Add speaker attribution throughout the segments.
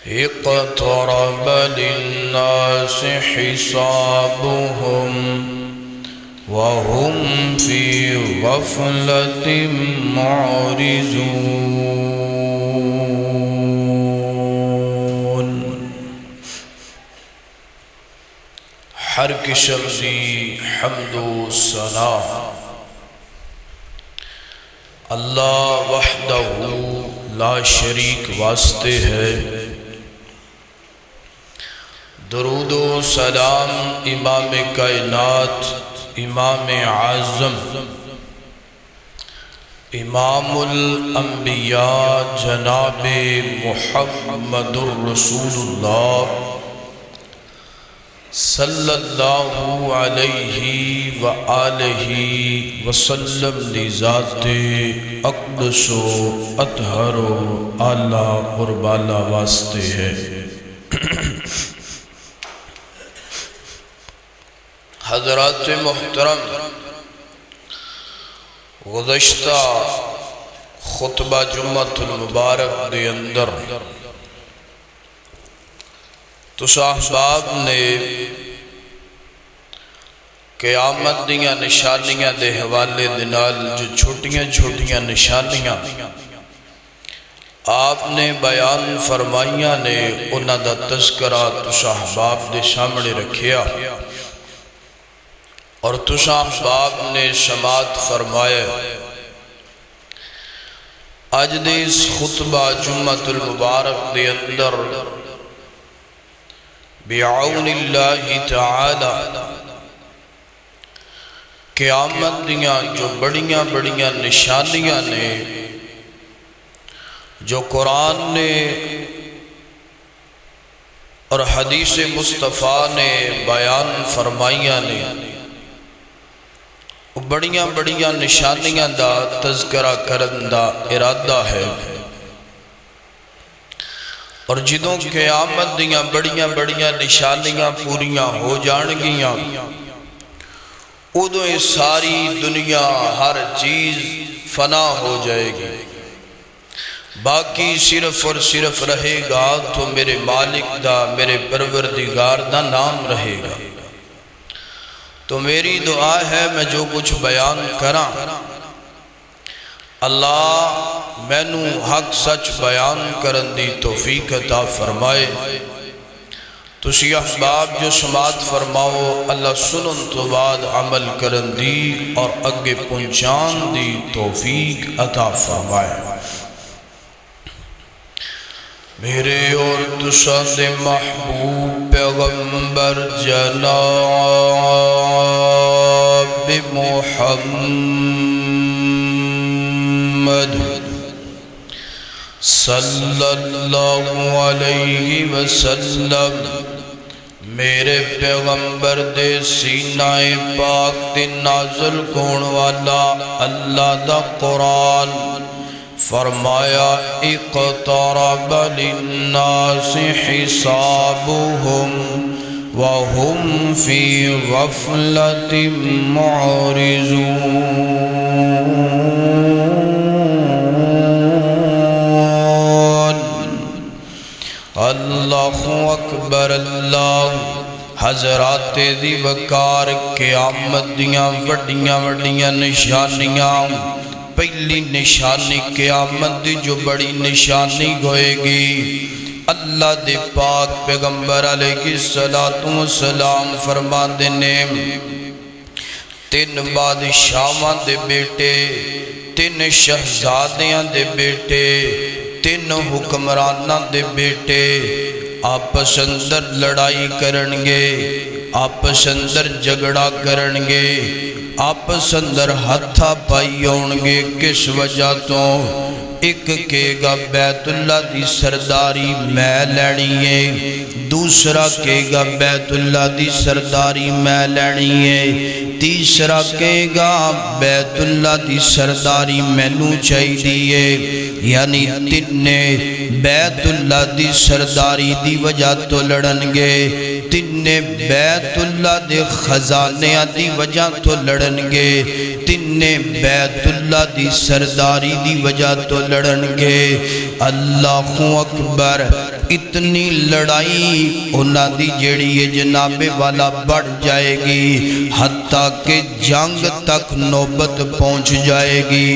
Speaker 1: اقترب للناس حسابهم وهم في غفلة معرضون۔ ہر قسم دی حمد و ثنا اللہ وحدہ لا شریک واسطے ہے۔ درود و سلام امام کائنات، امام اعظم، امام الانبیاء جناب محمد الرسول اللہ صلی اللہ علیہ وآلہ وسلم لذات اقدس و اطہر و اعلیٰ قربالا واسطے ہے۔ حضرات محترم، گزشتہ خطبہ جمعۃ المبارک دے اندر تو احباب نے قیامت دیاں نشانیاں دے حوالے دنال جو چھوٹیاں چھوٹیاں نشانیاں آپ نے بیان فرمائیاں نے انہاں دا تذکرہ تو احباب دے سامنے رکھیا اور تساں احباب نے سماعت فرمائے۔ آج دے اس خطبہ جمعۃ المبارک دے اندر بعون اللہ تعالی قیامت دیاں جو بڑیاں بڑیاں نشانیاں نے جو قرآن نے اور حدیث مصطفیٰ نے بیان فرمائیاں نے، بڑیاں بڑیاں نشانیاں دا تذکرہ کرن دا ارادہ ہے۔ اور جدوں قیامت دیاں بڑیاں بڑیاں نشانیاں پوریاں ہو جان گیاں، ادوں یہ ساری دنیا ہر چیز فنا ہو جائے گی، باقی صرف اور صرف رہے گا تو میرے مالک دا، میرے پروردگار دا نام رہے گا۔ تو میری دعا ہے میں جو کچھ بیان کراں اللہ مینو حق سچ بیان کرن دی توفیق عطا فرمائے۔ تسی احباب جو سماعت فرماؤ اللہ سنن تو بعد عمل کرن دی اور اگے پہنچان دی توفیق عطا فرمائے۔ میرے اور تساں دے محبوب پیغمبر جناب محمد صلی اللہ علیہ وسلم، میرے پیغمبر دے سینہ پاک دے نازل کون والا اللہ دا قرآن فرمایا اقترب للناس حسابهم وهم في غفلة معرضون۔ اللہ اکبر اللہ۔ حضرات دی وقار قیامت دیاں وڈیاں وڈیاں نشانیاں، پہلی نشانی قیامت دی جو بڑی نشانی ہوئے گی، اللہ دے پاک پیغمبر علیہ السلام فرما دینے تین بادشاہاں دے بیٹے، تین شہزادیاں دے بیٹے، تین حکمراناں دے بیٹے آپس اندر لڑائی کرنگے، آپس اندر جھگڑا کرنگے، آپس اندر ہتھا پائی ہونگے۔ کس وجہ تو ایک کہے گا بیت اللہ دی سرداری میں لینی ہے، دوسرا کہے گا بیت اللہ دی سرداری میں لینی ہے، تیسرا کہے گا بیت اللہ دی سرداری مینوں چاہیے۔ یعنی تینے بیت اللہ دی سرداری دی وجہ تو لڑنگے، تینے بیت اللہ دے خزانے دی وجہ تو لڑنگے، تینے بیت اللہ دی سرداری دی وجہ تو لڑنگے۔ اللہ اکبر۔ اتنی لڑائی انہاں دی جیڑی ہے جناب والا بڑھ جائے گی، حتیٰ کہ جنگ تک نوبت پہنچ جائے گی۔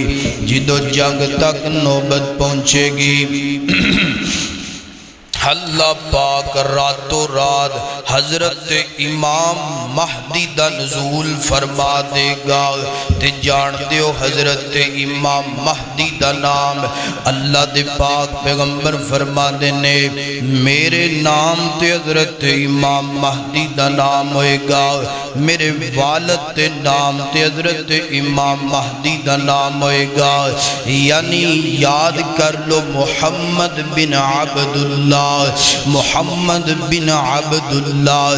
Speaker 1: جدو جنگ تک نوبت پہنچے گی اللہ پاک راتوں رات حضرت امام مہدی دا نزول فرما دے گا۔ تے جان دیو حضرت امام مہدی دا نام اللہ دے پاک پیغمبر فرما دینے میرے نام تے حضرت امام مہدی دا نام ہوئے گا، میرے والد تے نام تے حضرت امام مہدی دا نام ہوئے گا۔ یعنی یاد کر لو محمد بن عبداللہ، محمد بن عبداللہ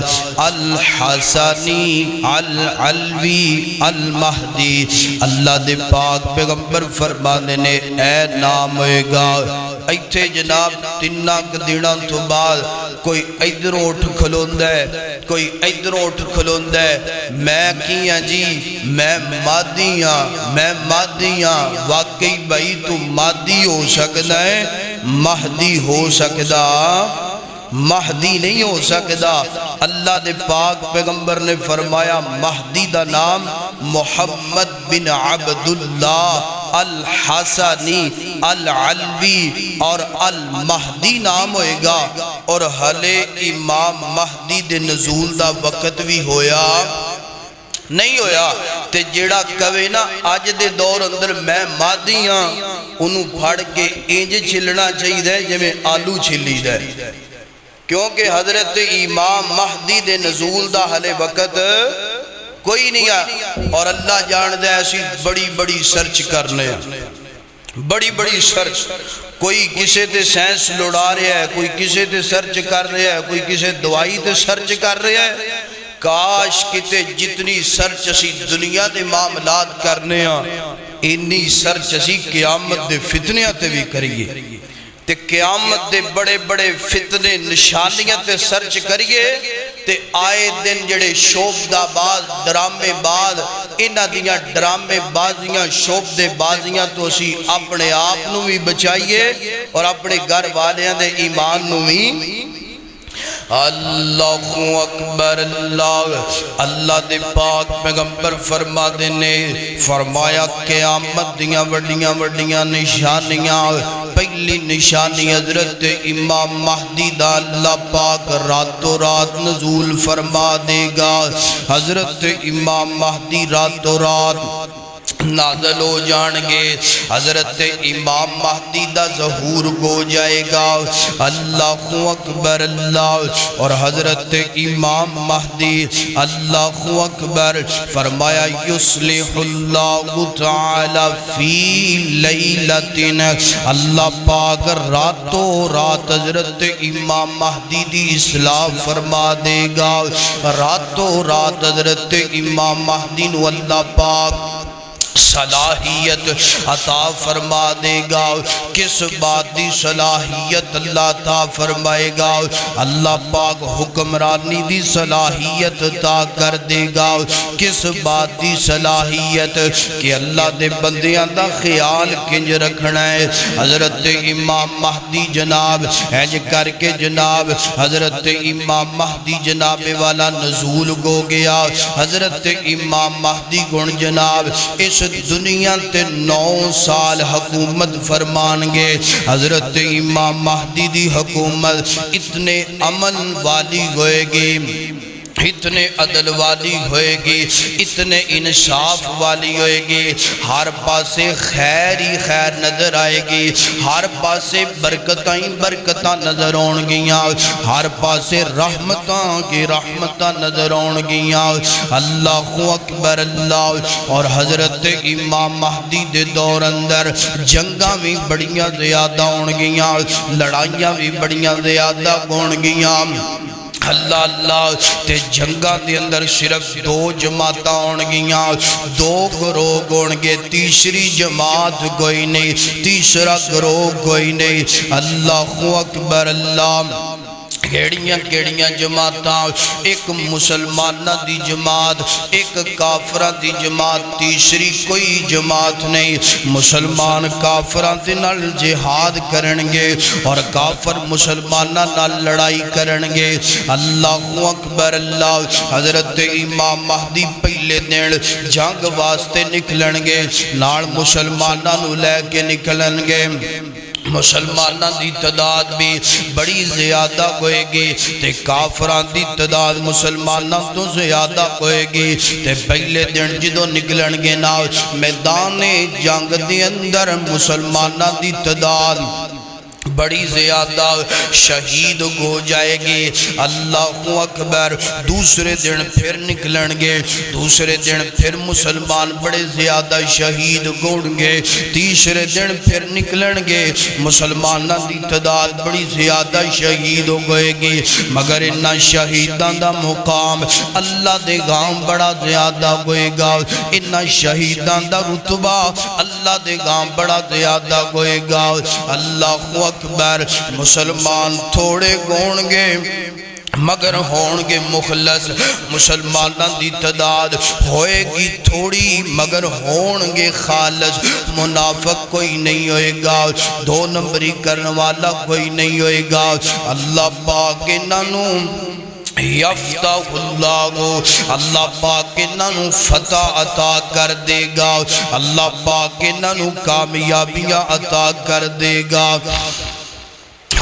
Speaker 1: الحسنی العلوی المہدی۔ اللہ دے پاک پیغمبر فرمانے نے اے نام ہوئے گا۔ ایتھے جناب تنک دنوں تو بعد کوئی ادھر اٹھ کھلوندہ ہے، کوئی ادھر اٹھ کھلوندہ ہے، میں کیاں جی میں مادیاں، میں مادیاں۔ واقعی بھائی تو مادی ہو سکتا ہے، مہدی ہو سکتا مہدی نہیں ہو سکتا۔ اللہ دے پاک پیغمبر نے فرمایا مہدی دا نام محمد بن عبداللہ الحسنی العلوی اور المہدی نام ہوئے گا۔ اور حلے امام مہدی دے نزول دا وقت بھی ہویا نہیں ہویا۔ تے جیڑا کہے نا آج دے دور اندر میں مادی ہاں، انہوں پھڑ کے انج چھلنا چاہیے دے جمیں آلو چھلی دے، کیونکہ حضرت امام مہدی دے نزول دا حلے وقت کوئی نہیں ہے۔ اور اللہ جان دے ایسی بڑی بڑی سرچ کرنے ہیں، بڑی بڑی سرچ، کوئی کسے تے سائنس لڑا رہا ہے، کوئی کسے تے سرچ کر رہا ہے، کوئی کسے دوائی تے سرچ کر رہا ہے۔ کاش کتے جتنی سرچ اسی دنیا دے معاملات کرنے ہیں، انی سرچ اسی قیامت دے فتنیاں تے بھی کریے۔ تے قیامت دے بڑے بڑے فتنے نشانیاں تے سرچ کریے، تے آئے دن جڑے شوبدہ باز ڈرامے باز انہاں دیاں ڈرامے بازیاں شوبدے بازیاں تو اسی اپنے آپ نو بھی بچائیے اور اپنے گھر والیاں دے ایمان نو بھی۔ اللہ اکبر اللہ۔ اللہ دے پاک پیغمبر فرما دینے فرمایا قیامت دیاں وڈیاں وڈیاں نشانیاں، پہلی نشانی حضرت امام مہدی دا اللہ پاک راتوں رات نزول فرما دے گا۔ حضرت امام مہدی راتوں رات نازل ہو جان گے، حضرت امام مہدی دا ظہور ہو جائے گا۔ اللہ اکبر اللہ۔ اور حضرت امام مہدی اللہ اکبر فرمایا یصلح اللہ تعالی فی لیلتن، اللہ پاک راتوں رات حضرت امام مہدی دی اصلاح فرما دے گا۔ راتوں رات حضرت امام مہدی نو اللہ پاک صلاحیت عطا فرما دے گا۔ کس بات دی صلاحیت اللہ عطا فرمائے گا؟ اللہ پاک حکمرانی دی صلاحیت عطا کر دے گا۔ کس بات دی صلاحیت؟ کہ اللہ دے بندیاں دا خیال کنج رکھنا ہے۔ حضرت امام مہدی جناب اینج کر کے جناب حضرت امام مہدی جناب والا نزول ہو گیا۔ حضرت امام مہدی گن جناب اس دنیا تے 9 سال حکومت فرمان گے۔ حضرت امام مہدی دی حکومت اتنے امن والی ہوئے گی، اتنے عدل والی ہوئے گی، اتنے انصاف والی ہوئے گی، ہر پاسے خیر ہی خیر نظر آئے گی، ہر پاسے برکتاں ہی برکتاں نظر آن گیاں، ہر پاسے رحمتاں کی رحمتاں نظر آن گیاں۔ اللہ اکبر اللہ۔ اور حضرت امام مہدی دے دور اندر جنگاں بھی بڑیاں زیادہ آن گیاں، لڑائیاں بھی بڑیاں زیادہ ہون گیاں۔ اللہ اللہ تے جنگاں دے اندر صرف 2 جماعتاں ہون گیاں، 2 گروہ ہون گے، تیسری جماعت کوئی نہیں، تیسرا گروہ کوئی نہیں۔ اللہ اکبر اللہ۔ کیڑیاں کیڑیاں جماعتاں، ایک مسلمانہ دی جماعت، ایک کافرہ دی جماعت، تیسری کوئی جماعت نہیں۔ مسلمان کافرہ دے نال جہاد کرنگے اور کافر مسلمانہ نال لڑائی کرنگے۔ اللہ اکبر اللہ۔ حضرت امام مہدی پہلے دن جنگ واسطے نکلنگے، نال مسلمانہ نو لے کے نکلنگے۔ مسلمانہ دی تعداد بھی بڑی زیادہ ہوئے گی تے کافران دی تعداد مسلمانہ تو زیادہ ہوئے گی تے پہلے دن جدو نکلنگے نا میدان جنگ دی اندر مسلمانہ دی تعداد بڑی زیادہ شہید ہو جائے گی۔ اللہ اکبر۔ دوسرے دن پھر نکلنگے، دوسرے دن پھر مسلمان بڑے زیادہ شہید گونگے، تیسرے دن پھر نکلنگے، مسلمانہ دی تعداد بڑی زیادہ شہید ہو گئے گی، مگر انہا شہیدان دا مقام اللہ دے گام بڑا زیادہ ہوئے گا، انہا شہیدان دا رتبہ اللہ دے گام بڑا زیادہ ہوئے گا۔ اللہ اکبر۔ مسلمان تھوڑے گونگے مگر ہونگے مخلص، مسلمانہ دی تعداد ہوئے گی تھوڑی مگر ہونگے خالص، منافق کوئی نہیں ہوئے گا، دو نمبری کرنے والا کوئی نہیں ہوئے گا۔ اللہ پاک انہوں یفتح اللہ پاک انہوں فتح عطا کر دے گا، اللہ پاک انہوں کامیابیاں عطا کر دے گا۔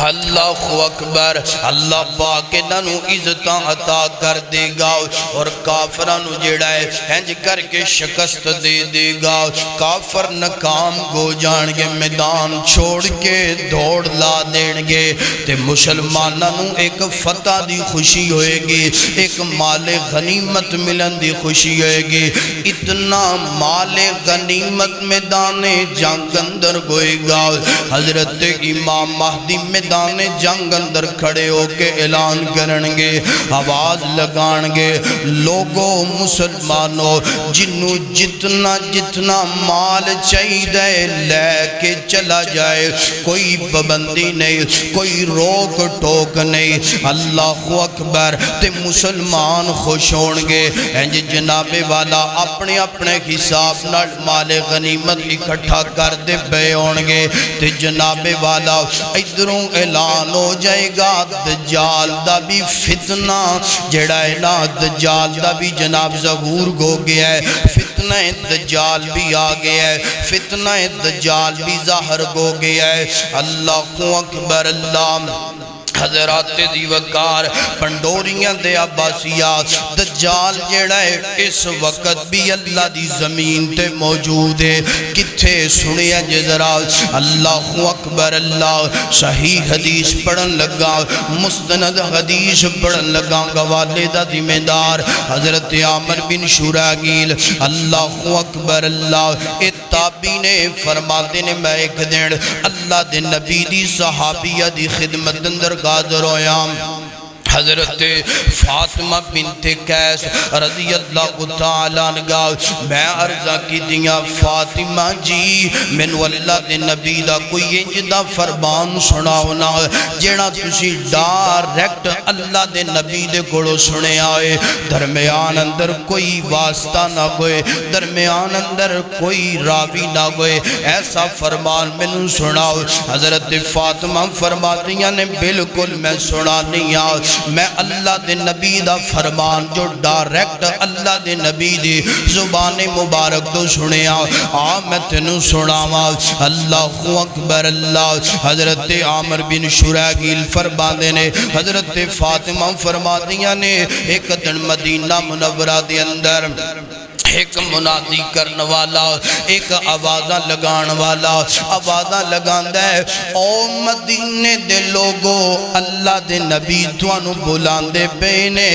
Speaker 1: اللہ اکبر۔ اللہ پاک انہوں عزتاں عطا کر دے گا اور کافرانو جڑا ہے ہنج کر کے شکست دے دے گا۔ کافر ناکام گو جانگے، میدان چھوڑ کے دوڑ لا دینگے تے مسلمانوں ایک فتح دی خوشی ہوئے گی، ایک مال غنیمت ملن دی خوشی ہوئے گی۔ اتنا مال غنیمت میدان جنگ اندر ہوئے گا، حضرت امام مہدی میدان جنگ اندر کھڑے ہو کے اعلان کرنگے، آواز لگانگے، لوگوں مسلمانوں جنہوں جتنا جتنا مال چاہیے لے کے چلا جائے، کوئی پابندی نہیں، کوئی روک ٹوک نہیں۔ اللہ اکبر۔ تے مسلمان خوش ہونگے، جناب والا اپنے اپنے حساب نال مال غنیمت اکٹھا کر دے بے ہونگے تے جناب والا ادھروں اعلان ہو جائے گا دجال دا بھی فتنہ جڑا ہے نا، دجال دا بھی جناب ظہور ہو گیا ہے، فتنہ دجال بھی آ گیا ہے، فتنہ دجال بھی ظاہر ہو گیا ہے۔ اللہ اکبر اللہ۔ حضرات دی وقار پنڈوریاں دے عباسیات، دجال جڑا ہے اس وقت بھی اللہ دی زمین تے موجود ہے، کتھے سنیا جذرا اللہ اکبر اللہ۔ صحیح حدیث پڑھن لگا، مستند حدیث پڑھن لگا، والدہ ذمہ دار حضرت عامر بن شراحیل اللہ اکبر اللہ۔ تابعین نے فرماتے نے میں ایک دن اللہ دے نبی دی صحابیہ دی خدمت اندر حاضر ہویا، حضرت فاطمہ بنت قیس رضی اللہ تعالیٰ عنہ میں عرضہ کی دیا فاطمہ جی مینو اللہ دے نبی دا کوئی انجدہ فرمان سناونا جیڑا تسی ڈائریکٹ اللہ دے نبی دے گوڑو سنے آئے، درمیان اندر کوئی واسطہ نہ ہوئے، درمیان اندر کوئی راوی نہ ہوئے، ایسا فرمان مینو سناو۔ حضرت فاطمہ فرماتیاں نے بالکل میں سنا نہیں آؤ، میں اللہ دے نبی دا فرمان جو ڈائریکٹ اللہ دے نبی دی زبان مبارک تو سنے آؤ میں تینوں سناواں۔ اللہ اکبر اللہ۔ حضرت عامر بن شراحیل فرماندے نے حضرت فاطمہ فرمادیاں نے ایک دن مدینہ منورہ دے اندر ایک منادی کرن والا، ایک آوازہ لگان والا آوازہ لگان دے او مدینے دے لوگو اللہ دے نبی توانو بلان دے پینے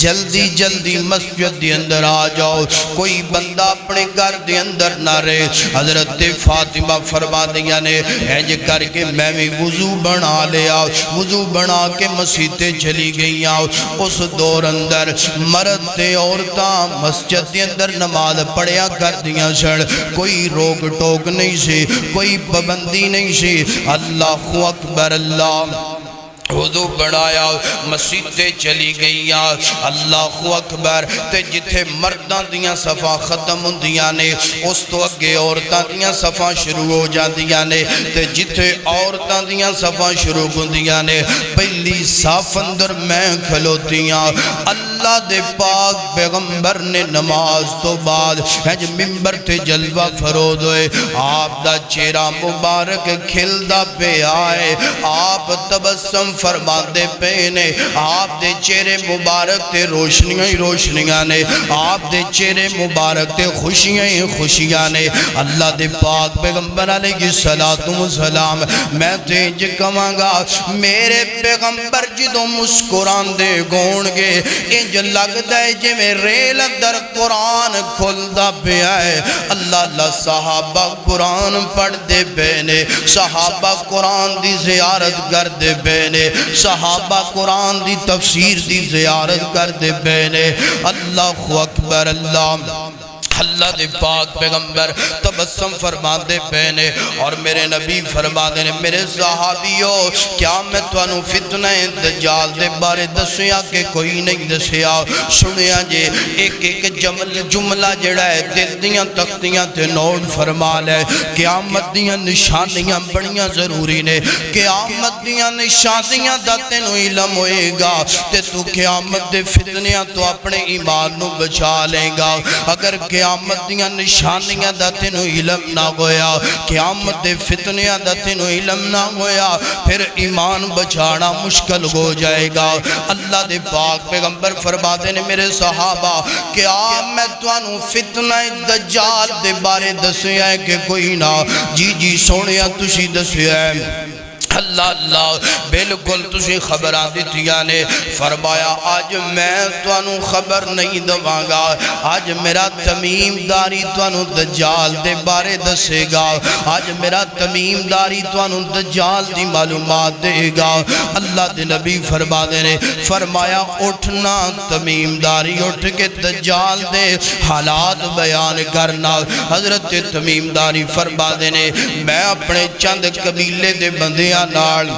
Speaker 1: جلدی جلدی مسجد دے اندر آ جاؤ، کوئی بندہ اپنے گھر دے اندر نہ رہے۔ حضرت فاطمہ فرما دیا نے اینج کر کے میں بھی وضو بنا لیا، وضو بنا کے مسجد چلی گئی آؤ۔ اس دور اندر مرد تے عورتاں مسجد دے اندر نماز پڑھیا کر دیا سن، کوئی روک ٹوک نہیں سی، کوئی پابندی نہیں سی۔ اللہ اکبر اللہ۔ وضو بنایا مسجدیں چلی گئیاں اللہ اکبر تے جتھے مرداں دیاں صفاں ختم ہوندیاں نے اس تو اگے عورتاں دیاں صفاں شروع ہو جاندیاں نے تے جتھے عورتاں دیاں صفاں شروع ہوندیاں نے پہلی صف اندر میں کھلوتیاں اللہ دے پاک پیغمبر نے نماز تو بعد ممبر تے جلوہ فرود ہوئے آپ دا چہرہ مبارک کھلدا پہ آئے آپ تبسم فرما دے پینے آپ دے چہرے مبارک تے روشنیاں ہی روشنیاں نے آپ دے چہرے مبارک تے خوشیاں ہی خوشیاں نے اللہ دے پاک پیغمبر علیہ السلام میں تینج کماں گا میرے پیغمبر جدوں مسکران دے گون گے انج لگ دے جے میں ریل اندر قرآن کھل دا پہ آئے اللہ صحابہ قرآن پڑھ دے پینے صحابہ قرآن دی زیارت کر دے پینے صحابہ قرآن دی تفسیر دی زیارت کر دے پینے اللہ اکبر اللہ دے پاک پیغمبر تبسم فرما دے پینے اور میرے نبی فرما دے میرے صحابیوں کیا میں توانو فتنہ دجال دے بارے دسیا کہ کوئی نہیں دسیا سنیا جے ایک جملہ جڑا ہے دل دیاں تختیاں تے نوٹ فرما لے قیامت دیاں نشانیاں بڑیاں ضروری نے قیامت دیاں نشانیاں دا تینو علم ہوئے گا تے تو قیامت دے فتنیاں تو اپنے ایمان نو بچا لے گا اگر قیامت دیاں نشانیاں دا تینو علم نہ ہویا قیامت دے فتنیاں دا تینو علم نہ ہویا پھر ایمان بچانا مشکل ہو جائے گا اللہ دے پاک پیغمبر فرما دے نے میرے صحابہ کیا میں توانو فتنہ دجال دے بارے دسیا ہے کہ کوئی نہ جی سونیا تسی دسیا ہے اللہ بلکل تسی خبران دیتیا نے فرمایا آج میں توانو خبر نہیں دواں گا آج میرا تمیم داری توانو دجال دے بارے دسے گا آج میرا تمیم داری توانو دجال دی معلومات دے گا اللہ دے نبی فرما دے نے فرمایا اٹھنا تمیم داری اٹھ کے دجال دے حالات بیان کرنا حضرت تمیم داری فرما دے نے میں اپنے چند قبیلے دے بندیاں نال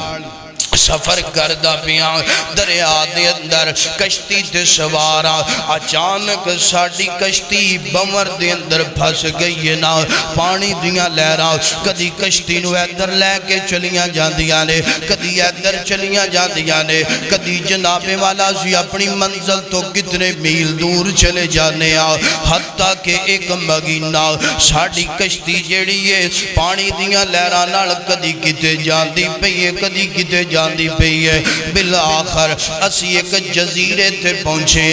Speaker 1: سفر کردہ پیاں دریا دے اندر کشتی تے سوارا اچانک ساڑی کشتی بمر دے اندر پھس گئی ہے نا پانی دیاں لہرا کدی کشتی نو ایدر لے کے چلیاں جاندیاں نے کدی ایدر چلیاں جاندیاں نے کدی جناب والا سی اپنی منزل تو کتنے میل دور چلے جانے آ حتیٰ کہ ایک مگینہ ساڑی کشتی جیڑی ہے پانی دیاں لہرا نال کدی کتے جاندی پئیے کدی کتے جاندی پئی ہے بالآخر اسی ایک جزیرے تے پہنچے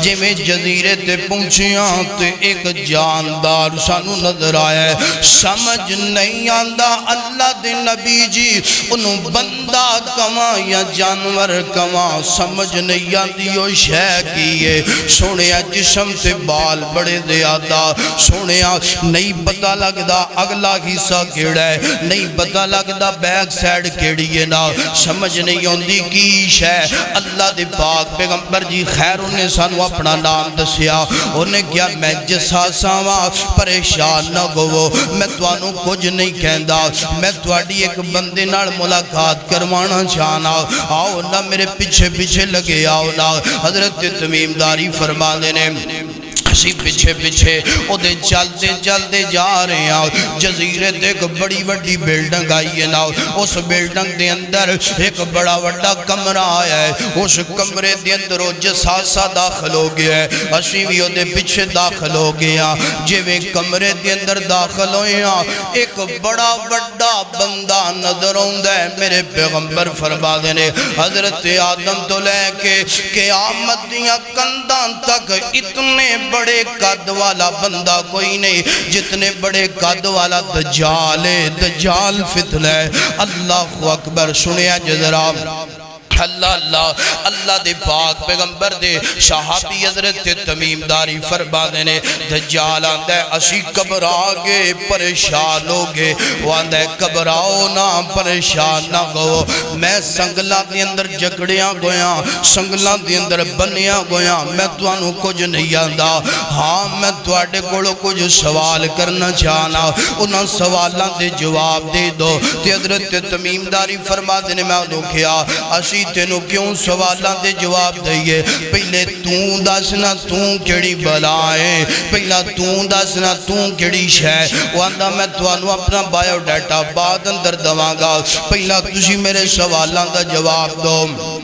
Speaker 1: جے میں جزیرے تے پہنچے تے ایک جاندار سانو نظر آیا ہے سمجھ نہیں آندہ اللہ دے نبی جی انہوں بندہ کما یا جانور کما سمجھ نہیں آندی وہ شے کیے سونے جسم تے بال بڑے دے آدھا سونے نہیں پتہ لگدا اگلا حصہ کیڑا ہے نہیں پتہ لگدا بیک سائڈ کیڑی ہے نا سمجھ نہیں ہوندی کیش ہے اللہ دے پاک پیغمبر جی خیر انہیں سانو اپنا نام دسیا انہیں کیا میں جساسا ہاں پریشان نہ گو میں توانو کچھ نہیں کہندا میں تواڈی ایک بندے نال ملاقات کروانا چاہنا آؤ نہ میرے پیچھے لگے آؤ نہ حضرت تمیم داری فرما دینے اسی پیچھے او دے چلتے جا رہے ہیں جزیرے دے ایک بڑی بڑی بیلڈنگ آئی ہے نا اس بیلڈنگ دے اندر ایک بڑا بڑا کمرہ آیا ہے اس کمرے دے اندر وہ جساسا داخل ہو گیا ہے اسی بھی او دے پیچھے داخل ہو گیا جویں کمرے دے اندر داخل ہوئے ہیں ایک بڑا بڑا بندہ نظر ہوندہ ہے میرے پیغمبر فرما دینے حضرت آدم تو لے کے قیامت دیاں کندان تک اتنے بڑے قد والا بندہ کوئی نہیں جتنے بڑے قد والا دجال فتنہ ہے اللہ اکبر سنیا جذرا اللہ دے پاک پیغمبر دے صحابی حضرت تمیم داری فرما دینے دجال آندہ ہے اسی قبر آگے پریشان ہوگے وہ آندہ ہے قبر آؤ نا پریشان نہ گو میں سنگلہ دے اندر جگڑیاں گویاں سنگلہ دے اندر بنیاں گویاں میں توانو کچھ نہیں آندہ ہاں میں توڑے کوڑو کچھ سوال کرنا چاہنا انہاں سوالہ دے جواب دے دو تے حضرت تمیم داری فرما دینے میں انہوں کیا اسی اسی تینوں کیوں سوالاں دے جواب دئیے پہلے توں دسنا توں کیڑی بلائے پہلا توں دسنا توں کیڑی شے واندا میں توانوں اپنا بایو ڈیٹا بعد اندر دواں گا پہلا تسی میرے سوالاں دا جواب دو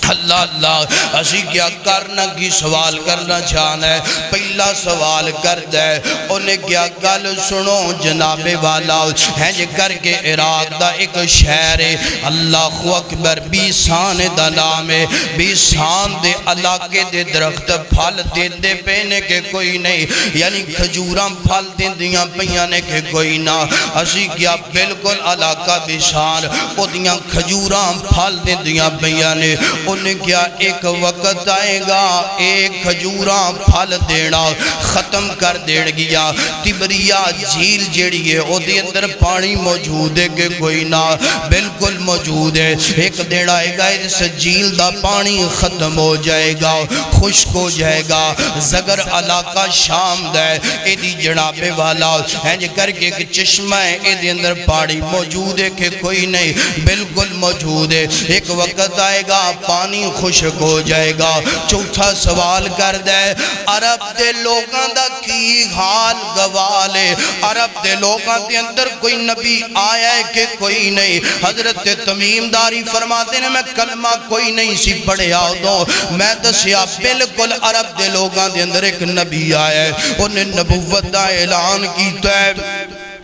Speaker 1: اللہ اللہ اسی کیا کرنا کی سوال کرنا چاہنا ہے پہلا سوال کر دے انہیں کیا گل سنو جناب والا ہے جے کر کے عراق دا ایک شہر ہے اللہ اکبر بیسان دا نام ہے بیسان دے علاقے دے درخت پھل دے پینے کے کوئی نہیں یعنی کھجوراں پھل دیاں پیانے کے کوئی نہ اسی کیا بالکل علاقہ بیسان او دیاں کھجوراں پھل دیاں پیانے انہیں کیا ایک وقت آئے گا ایک کھجوراں پھل دینا ختم کر دین گیا تبریہ جھیل جیڑی ہے او دے اندر پانی موجود ہے کہ کوئی نہ بالکل موجود ہے ایک دیڑ آئے گا اس جھیل دا پانی ختم ہو جائے گا خشک ہو جائے گا زگر علاقہ شام دے اے دی جناب والا ہے جے کر کے ایک چشمہ ہے اے دے اندر پانی موجود ہے کہ کوئی نہیں بالکل موجود ہے ایک وقت آئے گا پانی خشک ہو جائے گا چوتھا سوال کر دے عرب دے لوگاں دا کی حال گوالے عرب دے لوگاں دے اندر کوئی نبی آیا ہے کہ کوئی نہیں حضرت تمیم داری فرماتے ہیں میں کلمہ کوئی نہیں سی پڑھے آؤ دو میں دسیا بالکل عرب دے لوگاں دے اندر ایک نبی آیا ہے انہیں نبوت دا اعلان کیتا ہے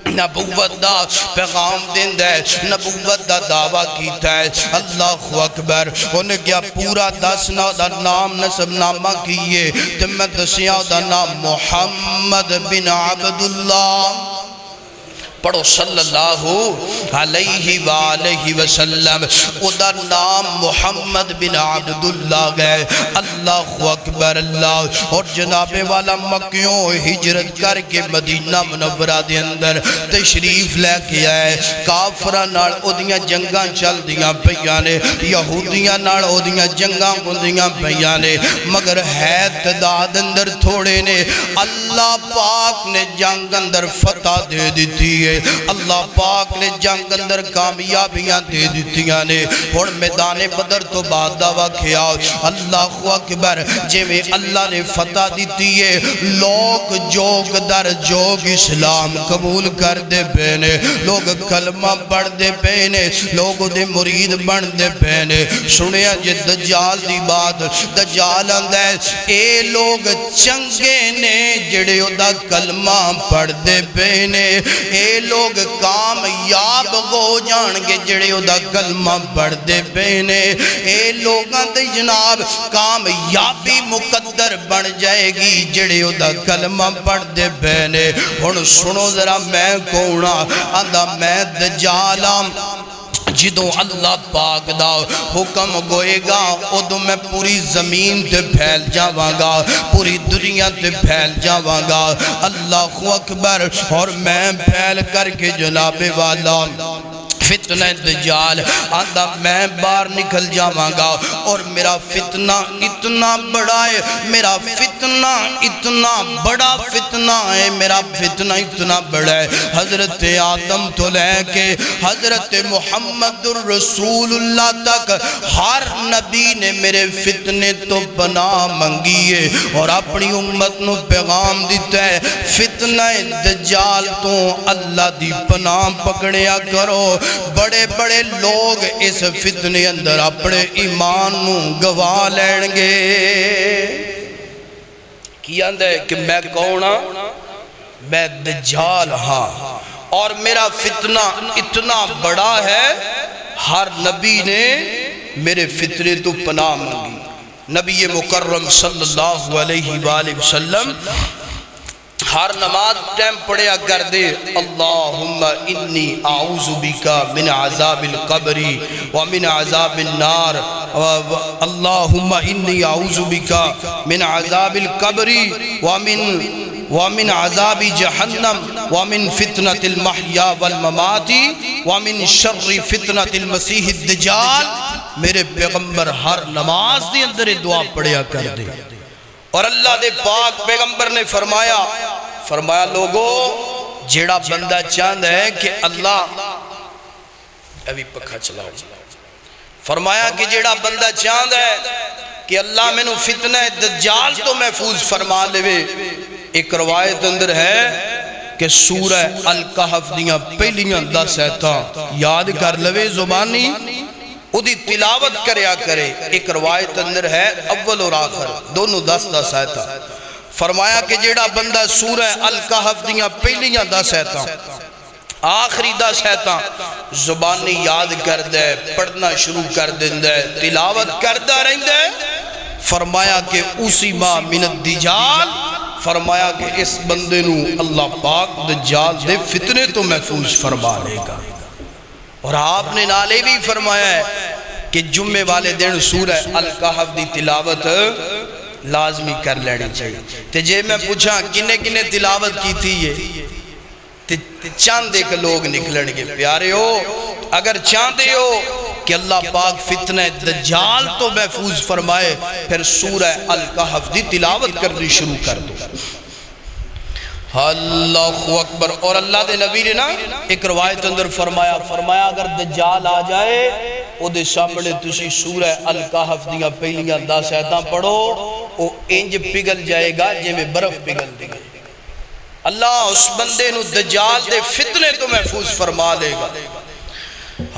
Speaker 1: نبوت دا پیغام دین دے نبوت دا دعویٰ کیتا ہے اللہ اکبر انہیں کیا پورا دسنا دا نام نسب نامہ کیے تو میں دسیا دا نام محمد بن عبداللہ پڑھو صلی اللہ علیہ وآلہ وسلم ادا نام محمد بن عبداللہ گئے اللہ اکبر اللہ اور جناب والا مکیوں ہجرت کر کے مدینہ منورہ دے اندر تشریف لے کے آئے کافرہ نال اودیاں جنگاں چل دیاں پیانے یہودیاں نال اودیاں جنگاں گندیاں پیانے مگر ہے تعداد اندر تھوڑے نے اللہ پاک نے جنگ اندر فتح دے دیتی ہے اللہ پاک نے جنگ اندر کامیابیاں دے دیتیاں نے اور میدان بدر تو بعد دعویٰ کیا اللہ اکبر جے میں اللہ نے فتح دیتی ہے لوگ جوگ در جوگ اسلام قبول کر دے پینے لوگ کلمہ پڑھ دے پینے لوگ دے مرید بن دے پینے سنیا جے دجال دی بات دجال اندر اے لوگ چنگے نے جڑے دا کلمہ پڑھ دے پینے اے لوگ کامیاب ہو جان گے جڑے دا کلمہ پڑھ دے پینے اے لوگاں دے جناب کامیابی مقدر بن جائے گی جڑے دا کلمہ پڑھ دے پینے ہن سنو ذرا میں کونا آندہ میں دجالام جدوں اللہ پاک دا حکم گوئے گا ادھو میں پوری زمین تے پھیل جاواں گا پوری دنیا تے پھیل جاواں گا اللہ اکبر اور میں پھیل کر کے جناب والا فتنہ دجال آندہ میں باہر نکل جاواں گا اور میرا فتنہ اتنا بڑا ہے میرا فتنہ اتنا بڑا فتنہ ہے میرا فتنہ اتنا بڑا ہے حضرت آدم تو لے کے حضرت محمد الرسول اللہ تک ہر نبی نے میرے فتنے تو پناہ منگیے اور اپنی امت نو پیغام دیتا ہے فتنہ دجال تو اللہ دی پناہ پکڑیا کرو بڑے بڑے لوگ اس فتنے اندر اپنے ایمان نو گواہ لین گے کیا اندر ہے کہ میں کونا میں دجال ہاں اور میرا فتنہ اتنا بڑا ہے ہر نبی نے میرے فتنے تو پناہ مانگی نبی مکرم صلی اللہ علیہ وآلہ وسلم ہر نماز ٹائم پڑھیا کر دے اللہم انی اعوذ بکا من عذاب القبر ومن عذاب النار اللہم انی اعوذ بکا من عذاب القبر ومن عذاب جہنم ومن فتنة المحیا والممات ومن شر فتنة المسیح الدجال میرے پیغمبر ہر نماز دی اندر دعا پڑھیا کر دے اور اللہ دے پاک پیغمبر نے فرمایا لوگو جیڑا بندہ چاند ہے کہ اللہ ابھی پکھا چلاؤ فرمایا کہ جیڑا بندہ چاہتا ہے کہ اللہ میں نو فتنہ دجال تو محفوظ فرما لے، ایک روایت اندر ہے کہ سورہ الکہف دیاں پہلیاں 10 آیتاں یاد کر لوے زبانی او دی تلاوت کریا کرے۔ ایک روایت اندر ہے اول اور آخر دونوں 10 آیتاں۔ فرمایا کہ جیڑا بندہ سورہ الکہف دیاں پہلیاں 10 آیتاں آخری 10 آیتاں زبانی یاد کر دے، پڑھنا شروع کر دے، تلاوت کردہ رہندے، فرمایا کہ اسی ماہ من الدجال، فرمایا کہ اس بندے نو اللہ پاک دجال دے فتنے تو محفوظ فرما لے گا۔ اور آپ نے نالے بھی فرمایا ہے کہ جمعے والے دن سورہ الکہف دی تلاوت لازمی کر لینی چاہیے۔ تے جے میں پوچھا کنے کنے تلاوت کی تھی یہ چاندے کے لوگ نکلن گے۔ پیارے ہو اگر چاندے ہو کہ اللہ پاک فتنہ دجال تو محفوظ فرمائے، پھر سورہ الکہف دی تلاوت کرنی شروع کر دو۔ اللہ اکبر۔ اور اللہ دے نبی نے نا ایک روایت اندر فرمایا اگر دجال آ جائے او دے سامنے تسی سورہ الکہف دیاں پہلیاں 10 آیتاں پڑھو، او انج پگھل جائے گا جے میں برف پگھل دے گا۔ اللہ اس بندے نو دجال دے فتنے تو محفوظ فرما لے گا۔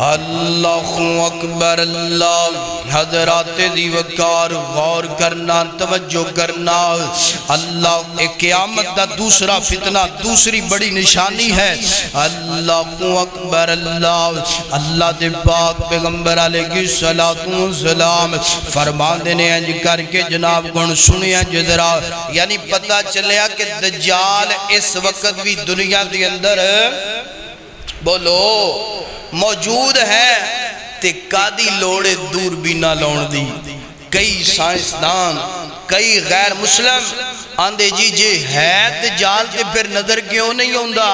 Speaker 1: اللہ اکبر۔ اللہ حضرات دی وقار غور کرنا، توجہ کرنا۔ اللہ ایک قیامت دا دوسرا فتنہ، دوسری بڑی نشانی ہے۔ اللہ اکبر۔ اللہ دے پاک پیغمبر علیہ السلام فرما دینے انج کر کے جناب گن سنیا جدرا، یعنی پتہ چلیا کہ دجال اس وقت بھی دنیا دے اندر بولو موجود ہے۔ تے قادی لوڑے دور بھی نہ لون دی۔ کئی سائنسدان، کئی غیر مسلم آندے جی جے ہے دجال تے پھر نظر کیوں نہیں ہوندہ؟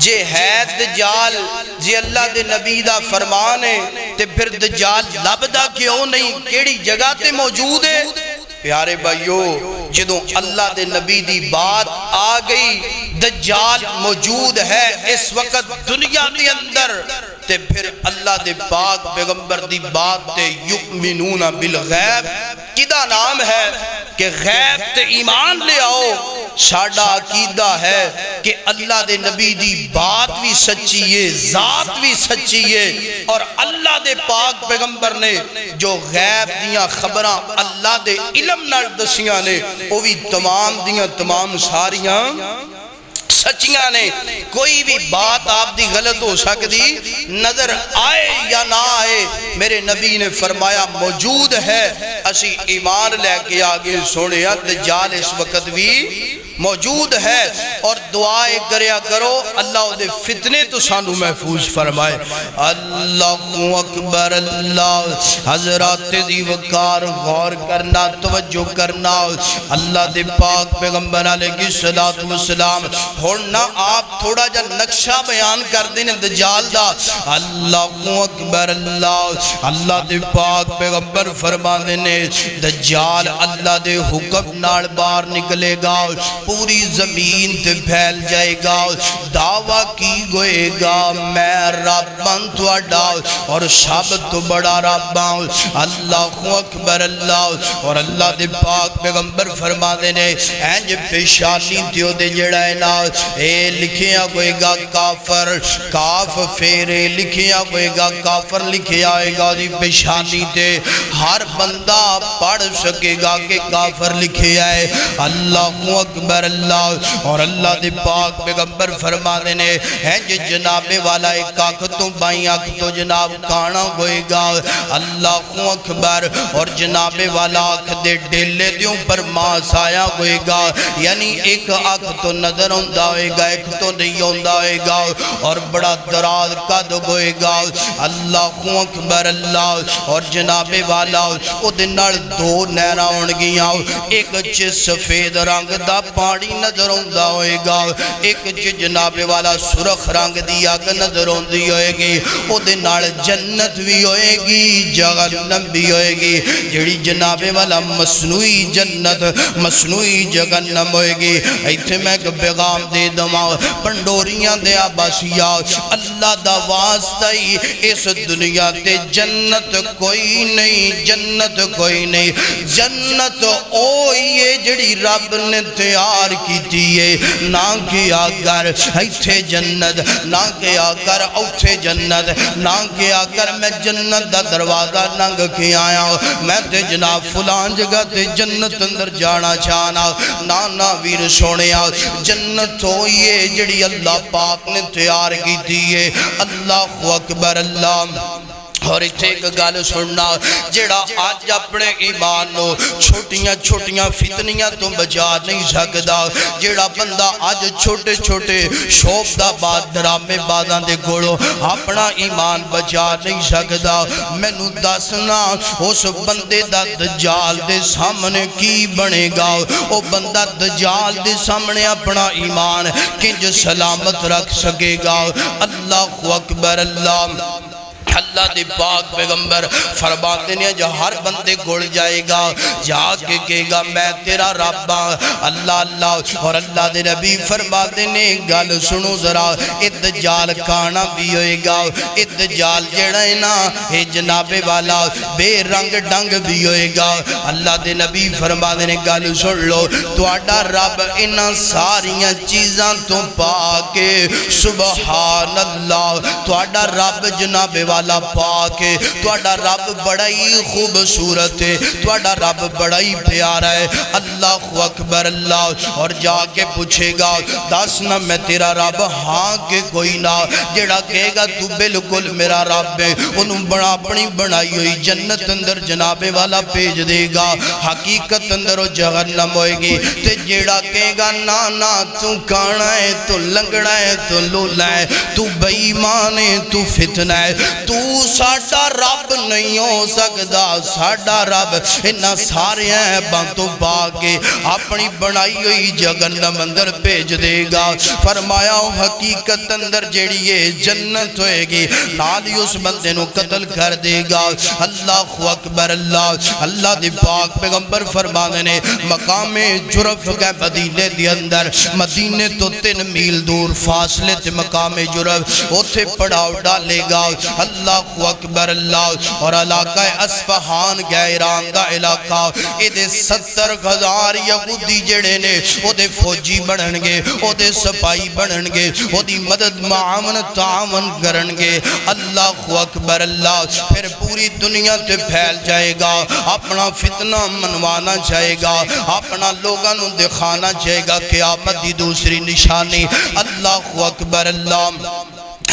Speaker 1: جے ہے دجال، جے اللہ دے نبی دا فرمان ہے تے پھر دجال لبدا کیوں نہیں؟ کیڑی جگہ تے موجود ہے؟ پیارے بھائیو جدوں اللہ دے نبی دی بات آ گئی دجال موجود ہے اس وقت دنیا دے اندر، تے پھر اللہ دے پاک پیغمبر دی بات تے یؤمنون بالغیب کدا نام ہے کہ غیب تے ایمان لے آؤ۔ ساڈا عقیدہ ہے کہ اللہ دے نبی دی بات بھی سچی ہے، ذات بھی سچی ہے، اور اللہ دے پاک پیغمبر نے جو غیب دیاں خبراں اللہ دے علم نال دسیاں نے وہ بھی تمام دیاں تمام ساریاں سچیاں نے۔ کوئی بھی بات آپ دی غلط ہو سکتی، نظر آئے یا نہ آئے، میرے نبی نے فرمایا موجود ہے۔ اسی ایمان لے کے آگے سوڑے دجال اس وقت بھی موجود ہے، اور دعائے کریا کرو اللہ دے فتنے تو سانو محفوظ فرمائے۔ اللہ اکبر۔ اللہ حضرات دی وقار غور کرنا، توجہ کرنا۔ اللہ دے پاک پیغمبر علیہ السلام ہونا آپ تھوڑا جا نقشہ بیان کر دینے دجال دا۔ اللہ اکبر۔ اللہ دے پاک پیغمبر فرما دینے دجال اللہ دے حکم نال باہر نکلے گا، پوری زمین تے پھیل جائے گا، دعویٰ کی گوئے گا میں رباں تواڈا اور سب تو بڑا رباں۔ اللہ اکبر۔ اللہ اور اللہ دے پاک پیغمبر فرما دینے اینج پیشانی تیو دے جڑا ہے نا اے لکھیا گوئے گا کافر، کاف فیرے لکھیا گوئے گا کافر لکھیا آئے گا دی پیشانی تے، ہر بندہ پڑھ سکے گا کہ کافر لکھیا ہے۔ اللہ اکبر۔ اللہ اور اللہ دے پاک پیغمبر فرما دینے ہیں جناب والا ایک آنکھ تو بائیں آنکھ تو جناب کانا ہوئے گا۔ اللہ اکبر۔ اور جناب والا آنکھ دے ڈیلے دیوں پر ماس آیا ہوئے گا، یعنی ایک آنکھ تو نظر ہوندہ ہوئے گا، ایک تو نہیں ہوندہ ہوئے گا، اور بڑا دراز قد ہوئے گا۔ اللہ اکبر۔ اللہ اور جناب والا او دنال دو نیرہ اڑ گیا، ایک چھ سفید رنگ دا پانی پانی نظر آتا ہوئے گا، ایک جناب والا سرخ رنگ دی اگ نظر آتی ہوئے گی، او دے نال جنت بھی ہوئے گی جہنم بھی ہوئے گی، جڑی جناب والا مصنوعی جنت مصنوعی جہنم ہوئے گی۔ ایتھے میں ایک پیغام دے دما پنڈوریاں دے آباسیا، اللہ دا واسطہ ہی اس دنیا تے جنت کوئی نہیں، جنت کوئی نہیں، جنت اوہی ہے جڑی رب نے تیار کی دیئے، نہ کیا کر ایتھے جنت، نہ کیا کر اوتھے جنت، نہ کیا کر میں جنت دا دروازہ ننگ کے آیا میں تے جناب فلان جگہ تے جنت اندر جانا چاہنا، نانا ویر سونیا جنت ہوئی ہے جڑی اللہ پاک نے تیار کی دیئے۔ اللہ اکبر اللہ۔ اور اتھے ایک گال سننا، جڑا آج اپنے ایمان نو چھوٹیاں چھوٹیاں فتنیاں تو بچا نہیں سکدا، جڑا بندہ آج چھوٹے چھوٹے شوق دا بات ڈرامے بازاں دے گوڑو اپنا ایمان بچا نہیں سکدا، میں نو دسنا اس بندے دا دجال دے سامنے کی بنے گا، او بندہ دجال دے سامنے اپنا ایمان کنج سلامت رکھ سکے گا۔ اللہ اکبر اللہ۔ اللہ دے پاک پیغمبر فرماتے ہیں جو ہر بندے گھڑ جائے گا جا کے کہے گا میں تیرا رب ہاں اللہ اللہ، اور اللہ دے نبی فرماتے ہیں گل سنو ذرا دجال کھانا بھی ہوئے گا، دجال جڑا ہے نا اے جناب والا بے رنگ ڈنگ بھی ہوئے گا۔ اللہ دے نبی فرماتے ہیں گل سن لو تواڈا رب انہاں ساریاں چیزاں تو پاکے سبحان اللہ، تواڈا رب جناب والا پاک ہے، تواڈا رب بڑا ہی خوبصورت ہے، تواڈا رب بڑا ہی پیارا ہے۔ اللہ اکبر اللہ۔ اور جا کے پوچھے گا دسنا میں تیرا رب ہاں کہ کوئی نہ، جڑا کہے گا تو بالکل میرا رب ہے، انہوں بڑا اپنی بنائی ہوئی جنت اندر جناب والا بھیج دے گا، حقیقت اندر وہ جہنم ہوئے گی۔ تے جڑا کہے گا نا نا تو کانا ہے، تو لنگڑا ہے، تو لولا ہے، تو بے ایمان ہے، تو فتنہ ہے، تو ساڑھا رب نہیں ہو سکتا، ساڑھا رب انہا سارے ہیں بانتوں باگے اپنی بنائی ہوئی جہنم اندر بھیج دے گا۔ فرمایا حقیقت اندر جیڑی ہے جنت ہوئے گی، نالی اس بندے نو قتل کر دے گا۔ اللہ اکبر اللہ۔ اللہ دی پاک پیغمبر فرمانے نے مقام جرف کے مدینے دی اندر، مدینے تو 3 میل دور فاصلے تے مقام جرف اوتھے پڑاؤ ڈالے گا۔ اللہ اکبر اللہ۔ اور علاقہ اسفہان گیا ایران دا علاقہ، ایدے 70,000 یہودی جڑے نے او دے فوجی بڑھنگے، او دے سپائی بڑھنگے، او دی مدد معاون تعاون کرنگے۔ اللہ اکبر اللہ۔ پھر پوری دنیا تے پھیل جائے گا، اپنا فتنہ منوانا چاہے گا، اپنا لوگاں نو دکھانا چاہے گا قیامت دی دوسری نشانی۔ اللہ اکبر اللہ۔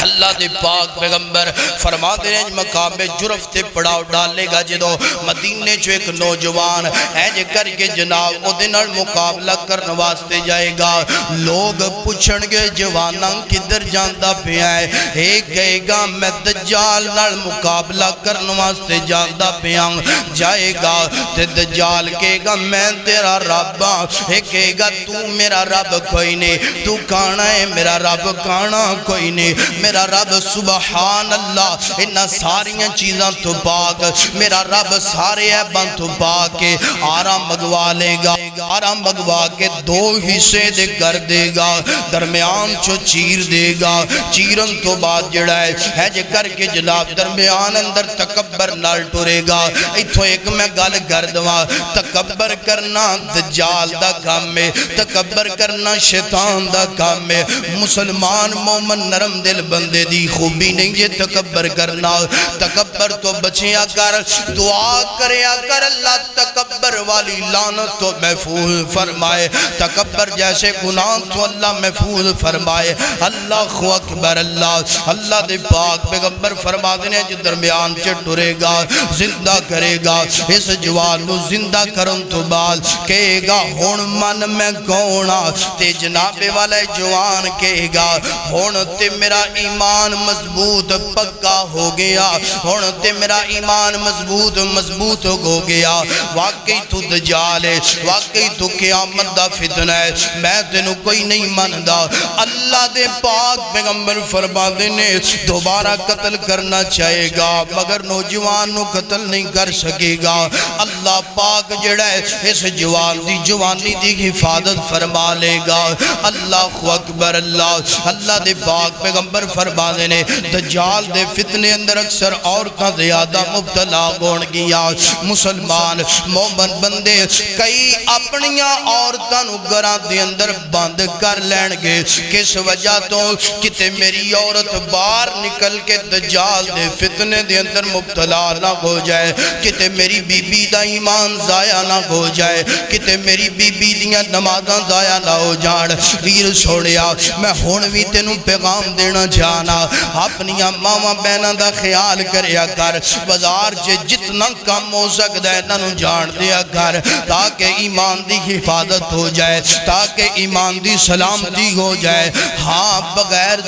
Speaker 1: اللہ دے پاک پیغمبر فرماتے ہیں مقام جرف تے پڑاؤ ڈالے گا جدو مدینے جو ایک نوجوان ایجے کر کے جناب او دنال مقابلہ کرنے واسطے جائے گا، لوگ پوچھنگے جواناں کدھر جاندہ پہ آئے، ایک کہے گا میں دجال نال مقابلہ کرنے واسطے جاندہ پہ آؤں جائے گا، تے دجال کہے گا میں تیرا رب ہاں، ایک کہے گا تو میرا رب کوئی نہیں، تو کانا ہے میرا رب کانا کوئی نہیں، میرا رب سبحان اللہ انہا ساریاں چیزاں تو پاک، میرا رب سارے عیباں تو پاک، آرام مگوا لے گا، آرام مگوا کے 2 حصے دے کر دے گا، درمیان چو چیر دے گا، چیرن تو بعد جڑا ہے جے کر کے جناب درمیان اندر تکبر نال ٹورے گا۔ ایتھو ایک میں گل گردواں، تکبر کرنا دجال دا کام میں، تکبر کرنا شیطان دا کام میں، مسلمان مومن نرم دل بندے دی خوبی نہیں یہ تکبر کرنا، تکبر تو بچیا کر، دعا کریا کر اللہ تکبر والی لعنت تو محفوظ فرمائے، تکبر جیسے گناہ تو اللہ محفوظ فرمائے۔ اللہ اکبر اللہ۔ اللہ دے پاک پیغمبر فرما دینے جو درمیان چٹورے گا زندہ کرے گا، اس جوان نو زندہ کرن تو بعد کہے گا ہون من میں کونا، تے جناب والے جوان کہے گا ہون تے میرا ایمان مضبوط پکا ہو گیا، ہون تے میرا ایمان مضبوط ہو گیا، واقعی تو دجال ہے، واقعی واقعی تو قیامت دا فتنہ ہے میں تینوں کوئی نہیں ماندا اللہ دے پاک پیغمبر فرماندے نے دوبارہ قتل کرنا چاہے گا مگر نوجوان نو قتل نہیں کر سکے گا اللہ پاک جڑا ہے اس جوان دی جوانی دی حفاظت فرما لے گا اللہ اکبر اللہ دے پاک پیغمبر فرماندے نے دجال دے فتنے اندر اکثر عورتاں زیادہ مبتلا ہون گیا مسلمان مومن بندے کئی اپنیاں عورتاں نو گھراں دے اندر بند کر لین گے کس وجہ تو کتے میری عورت باہر نکل کے دجال دے فتنے دے اندر مبتلا نہ ہو جائے کتے میری بی بی دا ایمان ضائع نہ ہو جائے کتے میری بی بی دیاں نمازاں ضائع نہ ہو جان ویر سوڑیا میں ہون بھی تینوں پیغام دینا چاہنا اپنیاں ماما بہناں دا خیال کریا کر بازار چے جتنا کم ہو سکتا ہے انہوں جان دیا کر تاکہ ایمان دی حفاظت ہو جائے تاکہ ایمان دی سلامتی ہو جائے ہاں بغیر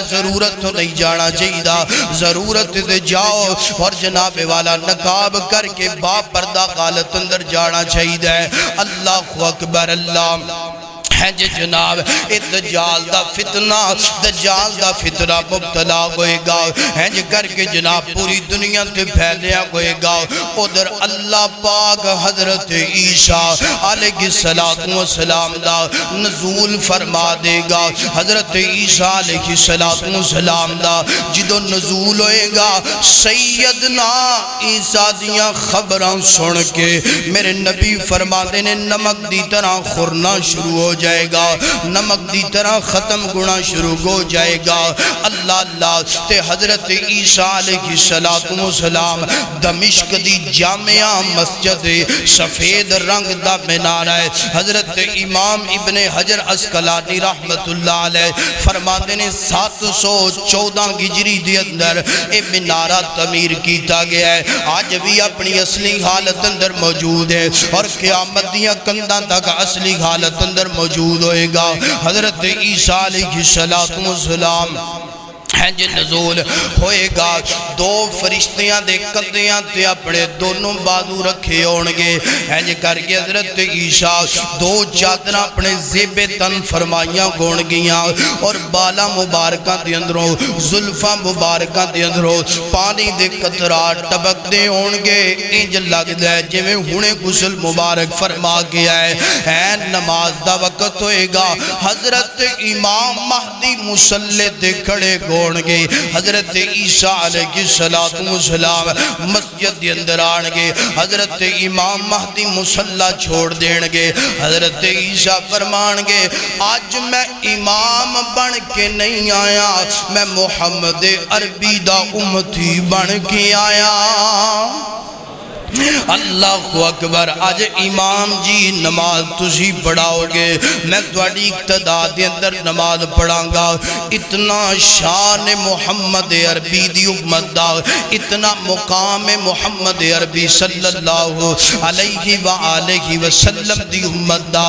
Speaker 1: ضرورت تو نہیں جانا چاہیے ضرورت دے جاؤ اور جناب والا نقاب کر کے با پردہ حالت اندر جانا چاہیے اللہ اکبر اللہ ہے جناب دجال دا فتنہ مبتلا ہوئے گا ہے کر کے جناب پوری دنیا تے پھیلیا ہوئے گا ادھر اللہ پاک حضرت عیسیٰ علیہ السلام دا نزول فرما دے گا حضرت عیسیٰ علیہ السلام دا جدو نزول ہوئے گا سیدنا عیسیٰ دیاں خبراں سن کے میرے نبی فرما دے نے نمک دی طرح خورنا شروع ہو جائے گا نمک دی طرح ختم گنا شروع ہو جائے گا اللہ تے حضرت عیسیٰ علیہ السلام دمشق دی جامعہ مسجد سفید رنگ دا منارہ ہے حضرت امام ابن حجر عسقلانی رحمت اللہ علیہ فرماتے نے 714 ہجری دی اندر اے منارہ تعمیر کیتا گیا ہے آج بھی اپنی اصلی حالت اندر موجود ہے اور قیامت دیاں کنداں تک اصلی حالت اندر موجود ہوئے گا حضرت عیسیٰ علیہ السلام ہے جی نزول ہوئے گا دو فرشتیاں دے کندیاں تے اپنے دونوں بازو رکھے ہونگے ہے جی کر کے حضرت عیسیٰ دو چادرہ اپنے زیب تن فرمائیاں ہونگیاں اور بالا مبارکہ دے اندروں زلفہ مبارکہ دے اندروں پانی دے قطرات ٹبک دے ہونگے انج لگ دے جویں ہونے غسل مبارک فرما گیا ہے نماز دا وقت ہوئے گا حضرت امام مہدی مصلی دے کھڑے گونگے حضرت عیسیٰ علیہ السلام مسجد دے اندر آنگے حضرت امام مہدی مصلی چھوڑ دینگے حضرت عیسیٰ فرمانگے آج میں امام بن کے نہیں آیا میں محمد عربی دا امتی بن کے آیا اللہ اکبر آج امام جی نماز تسی پڑھاؤ گے میں تواڈی اقتدا دے اندر نماز پڑھاں گا اتنا شان محمد عربی دی امت دا اتنا مقام محمد عربی صلی اللہ علیہ وآلہ وسلم دی امت دا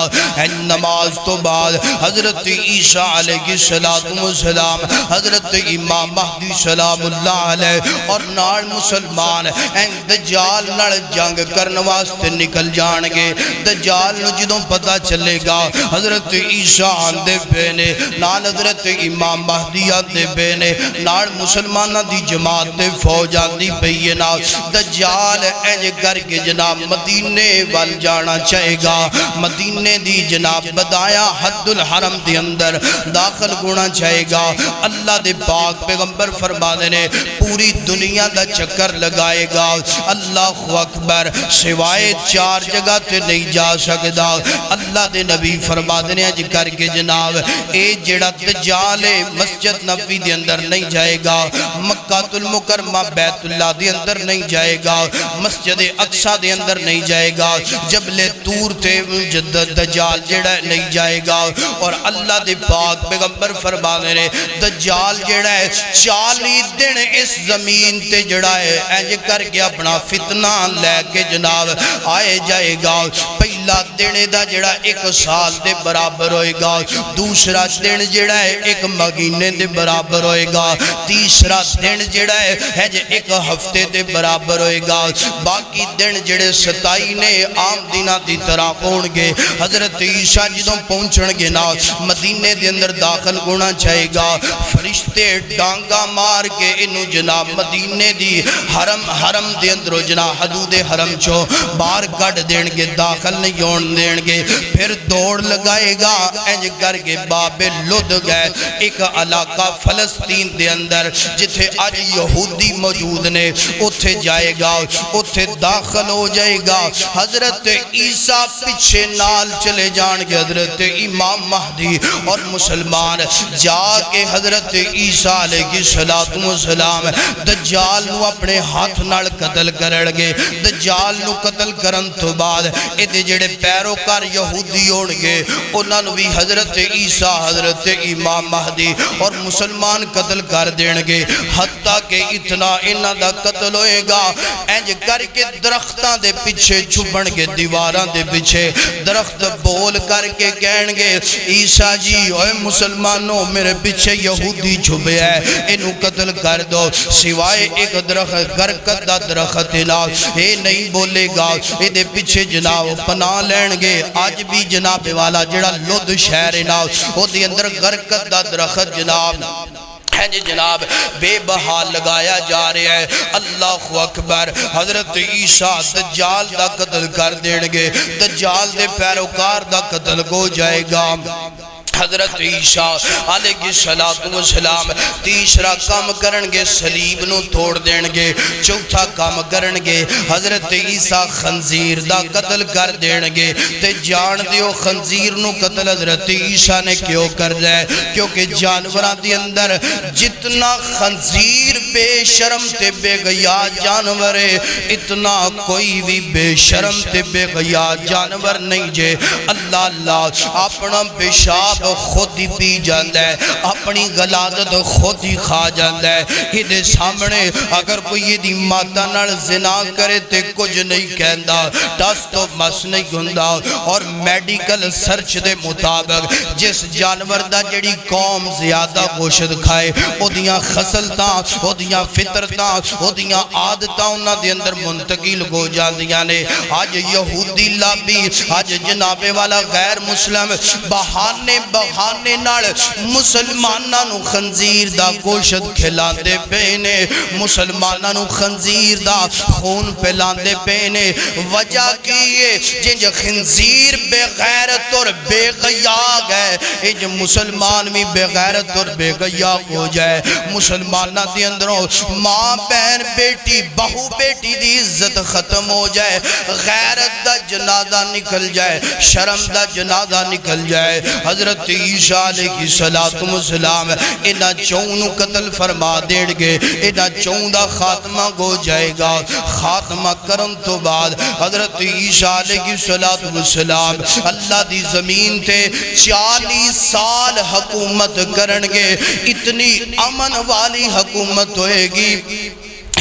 Speaker 1: نماز تو بعد حضرت عیسیٰ علیہ السلام حضرت امام مہدی سلام اللہ علیہ اور نال مسلمان دجال لڑ جنگ کرنے واسطے نکل جانگے دجال نو جدوں پتہ چلے گا حضرت عیسیٰ آندے بینے نال حضرت امام مہدی آندے بینے نال مسلمانہ دی جماعت دے فوج آندی بینا دجال اینج کر کے جناب مدینے وال جانا چاہے گا مدینے دی جناب بدایا حد الحرم دی اندر داخل گونا چاہے گا اللہ دے پاک پیغمبر فرما دینے پوری دنیا دا چکر لگائے گا اللہ اکبر سوائے 4 جگہ تے نہیں جا سکتا اللہ دے نبی فرما دینے اج کر کے جناب اے جڑا دجال مسجد نبوی دے اندر نہیں جائے گا مکہ المکرمہ بیت اللہ دے اندر نہیں جائے گا مسجد اقصی دے اندر نہیں جائے گا جبل طور تے دجال جڑا نہیں جائے گا اور اللہ دے پاک پیغمبر فرما دینے دجال جڑا ہے 40 دن اس زمین تے جڑا ہے اینج کر کے اپنا فتنہ لے کے جناب آئے جائے گا پہلے پہلا دن دا جڑا ایک سال دے برابر ہوئے گا، دوسرا دن جڑا ہے ایک مہینے دے برابر ہوئے گا، تیسرا دن جڑا ہے جے ایک ہفتے دے برابر ہوئے گا، باقی دن جڑے 27 نے عام دنہ دی طرح ہون گے۔ حضرت عیسیٰ جدوں پہنچن گے نا مدینے دے اندر داخل ہونا چاہے گا، فرشتے ڈانگا مار کے انہوں جناب مدینے دی حرم دے اندروں جناب حدود حرم چو باہر گڑ دین گے، داخل نہیں ہون دین گے۔ پھر دوڑ لگائے گا انج کر کے باب لد گئے، ایک علاقہ فلسطین دے اندر جتھے آج یہودی موجود نے، اتھے جائے گا، اتھے داخل ہو جائے گا۔ حضرت عیسیٰ پیچھے نال چلے جان گے، حضرت امام مہدی اور مسلمان جا کے حضرت عیسیٰ علیہ السلام دجال نو اپنے ہاتھ نال قتل کرن گے۔ دجال نو قتل کرن تو بعد ایدے جڑے پیروکار یہودی ہون گے انہاں نو بھی حضرت عیسیٰ، حضرت امام مہدی اور مسلمان قتل کر دین گے، حتیٰ کہ اتنا انہاں دا قتل ہوئے گا انج کر کے درختاں دے پیچھے چھپن گے، دیواراں دے پیچھے درخت بول کر کے کہن گے عیسیٰ جی اوے مسلمانوں میرے پیچھے یہودی چھپے ہے، انہوں قتل کر دو۔ سوائے ایک درخت گرکت دا درخت نا اے نہیں بولے گا، اے دے پیچھے جناب پناہ لین گے۔ آج بھی جناب والا جڑا لد شہر نا او دے اندر گرکت دا درخت جناب بے بحال لگایا جا رہا ہے۔ اللہ اکبر۔ حضرت عیسیٰ دجال دا قتل کر دین گے، دجال دے پیروکار دا قتل ہو جائے گا۔ حضرت عیسیٰ علیہ السلام تیسرا کام کرن گے، صلیب نو توڑ دین گے۔ چوتھا کام کرن گے، حضرت عیسیٰ خنزیر دا قتل کر دین گے۔ تے جان دیو خنزیر نو قتل حضرت عیسیٰ نے کیوں کر جائے؟ کیونکہ جانوران دی اندر جتنا خنزیر بے شرم تے بے گیا جانور ہے، اتنا کوئی بھی بے شرم تے بے گیا جانور نہیں جے۔ اللہ اپنا پیشاب خود ہی پی جاندہ ہے، اپنی غلاظت خود ہی کھا جاندہ ہے۔ یہ سامنے اگر کوئی یہ دی ماتا نال زنا کرے تے کچھ نہیں کہندا، ٹس تو مس نہیں گھندا۔ اور میڈیکل سرچ دے مطابق جس جانور دا جڑی قوم زیادہ گوشت کھائے او دیاں خصلتاں، او دیاں فطرتاں، او دیاں عادتاں انہاں دے اندر منتقل ہو جاندیاں نے۔ آج یہودی لابی، آج جناب والا غیر مسلم بہانے نال مسلماناں نو خنزیر دا گوشت کھلاندے پینے، مسلماناں نو خنزیر دا خون پلاندے پینے۔ وجہ کیے جنج خنزیر بے غیرت اور بے غیاغ ہے، انج مسلمان بھی بے غیرت اور بے غیاغ ہو جائے۔ مسلماناں دی اندروں ماں بہن بیٹی بہو بیٹی دی عزت ختم ہو جائے، غیرت دا جنازہ نکل جائے، شرم دا جنازہ نکل جائے۔ حضرت عیسیٰ علیہ السلام انہاں چونوں قتل فرما دین گے، انہاں چون دا خاتمہ ہو جائے گا۔ خاتمہ کرن تو بعد حضرت عیسیٰ علیہ السلام اللہ دی زمین تے 40 سال حکومت کرن گے۔ اتنی امن والی حکومت ہوئے گی،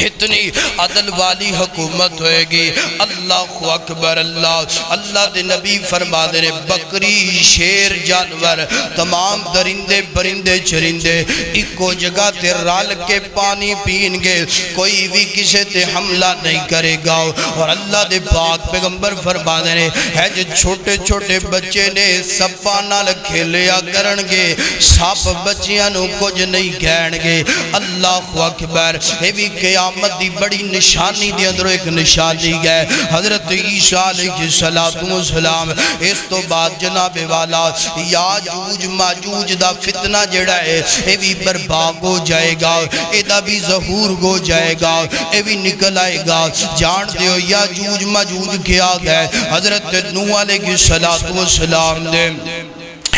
Speaker 1: اتنی عدل والی حکومت ہوئے گی۔ اللہ اکبر۔ اللہ دے نبی فرما دے بکری شیر جانور تمام درندے برندے چرندے ایکو جگہ تے رال کے پانی پین گے، کوئی بھی کسے تے حملہ نہیں کرے گا۔ اور اللہ دے پاک پیغمبر فرما دے ہے جو چھوٹے چھوٹے بچے نے سپا نال کھیلیا کرن گے، سپ بچیاں نو کچھ نہیں کہن گے۔ اللہ اکبر۔ اے بھی قیامت دی بڑی نشانی دی اندر ایک نشانی ہے۔ حضرت عیسیٰ علیہ السلام اس تو بعد جناب والا یاجوج ماجوج دا فتنہ جڑا ہے اے بھی برباد ہو جائے گا، اے دا بھی ظہور ہو جائے گا، اے بھی نکل آئے گا۔ جان دیو یاجوج ماجوج کیا گئے، حضرت نوح علیہ السلام نے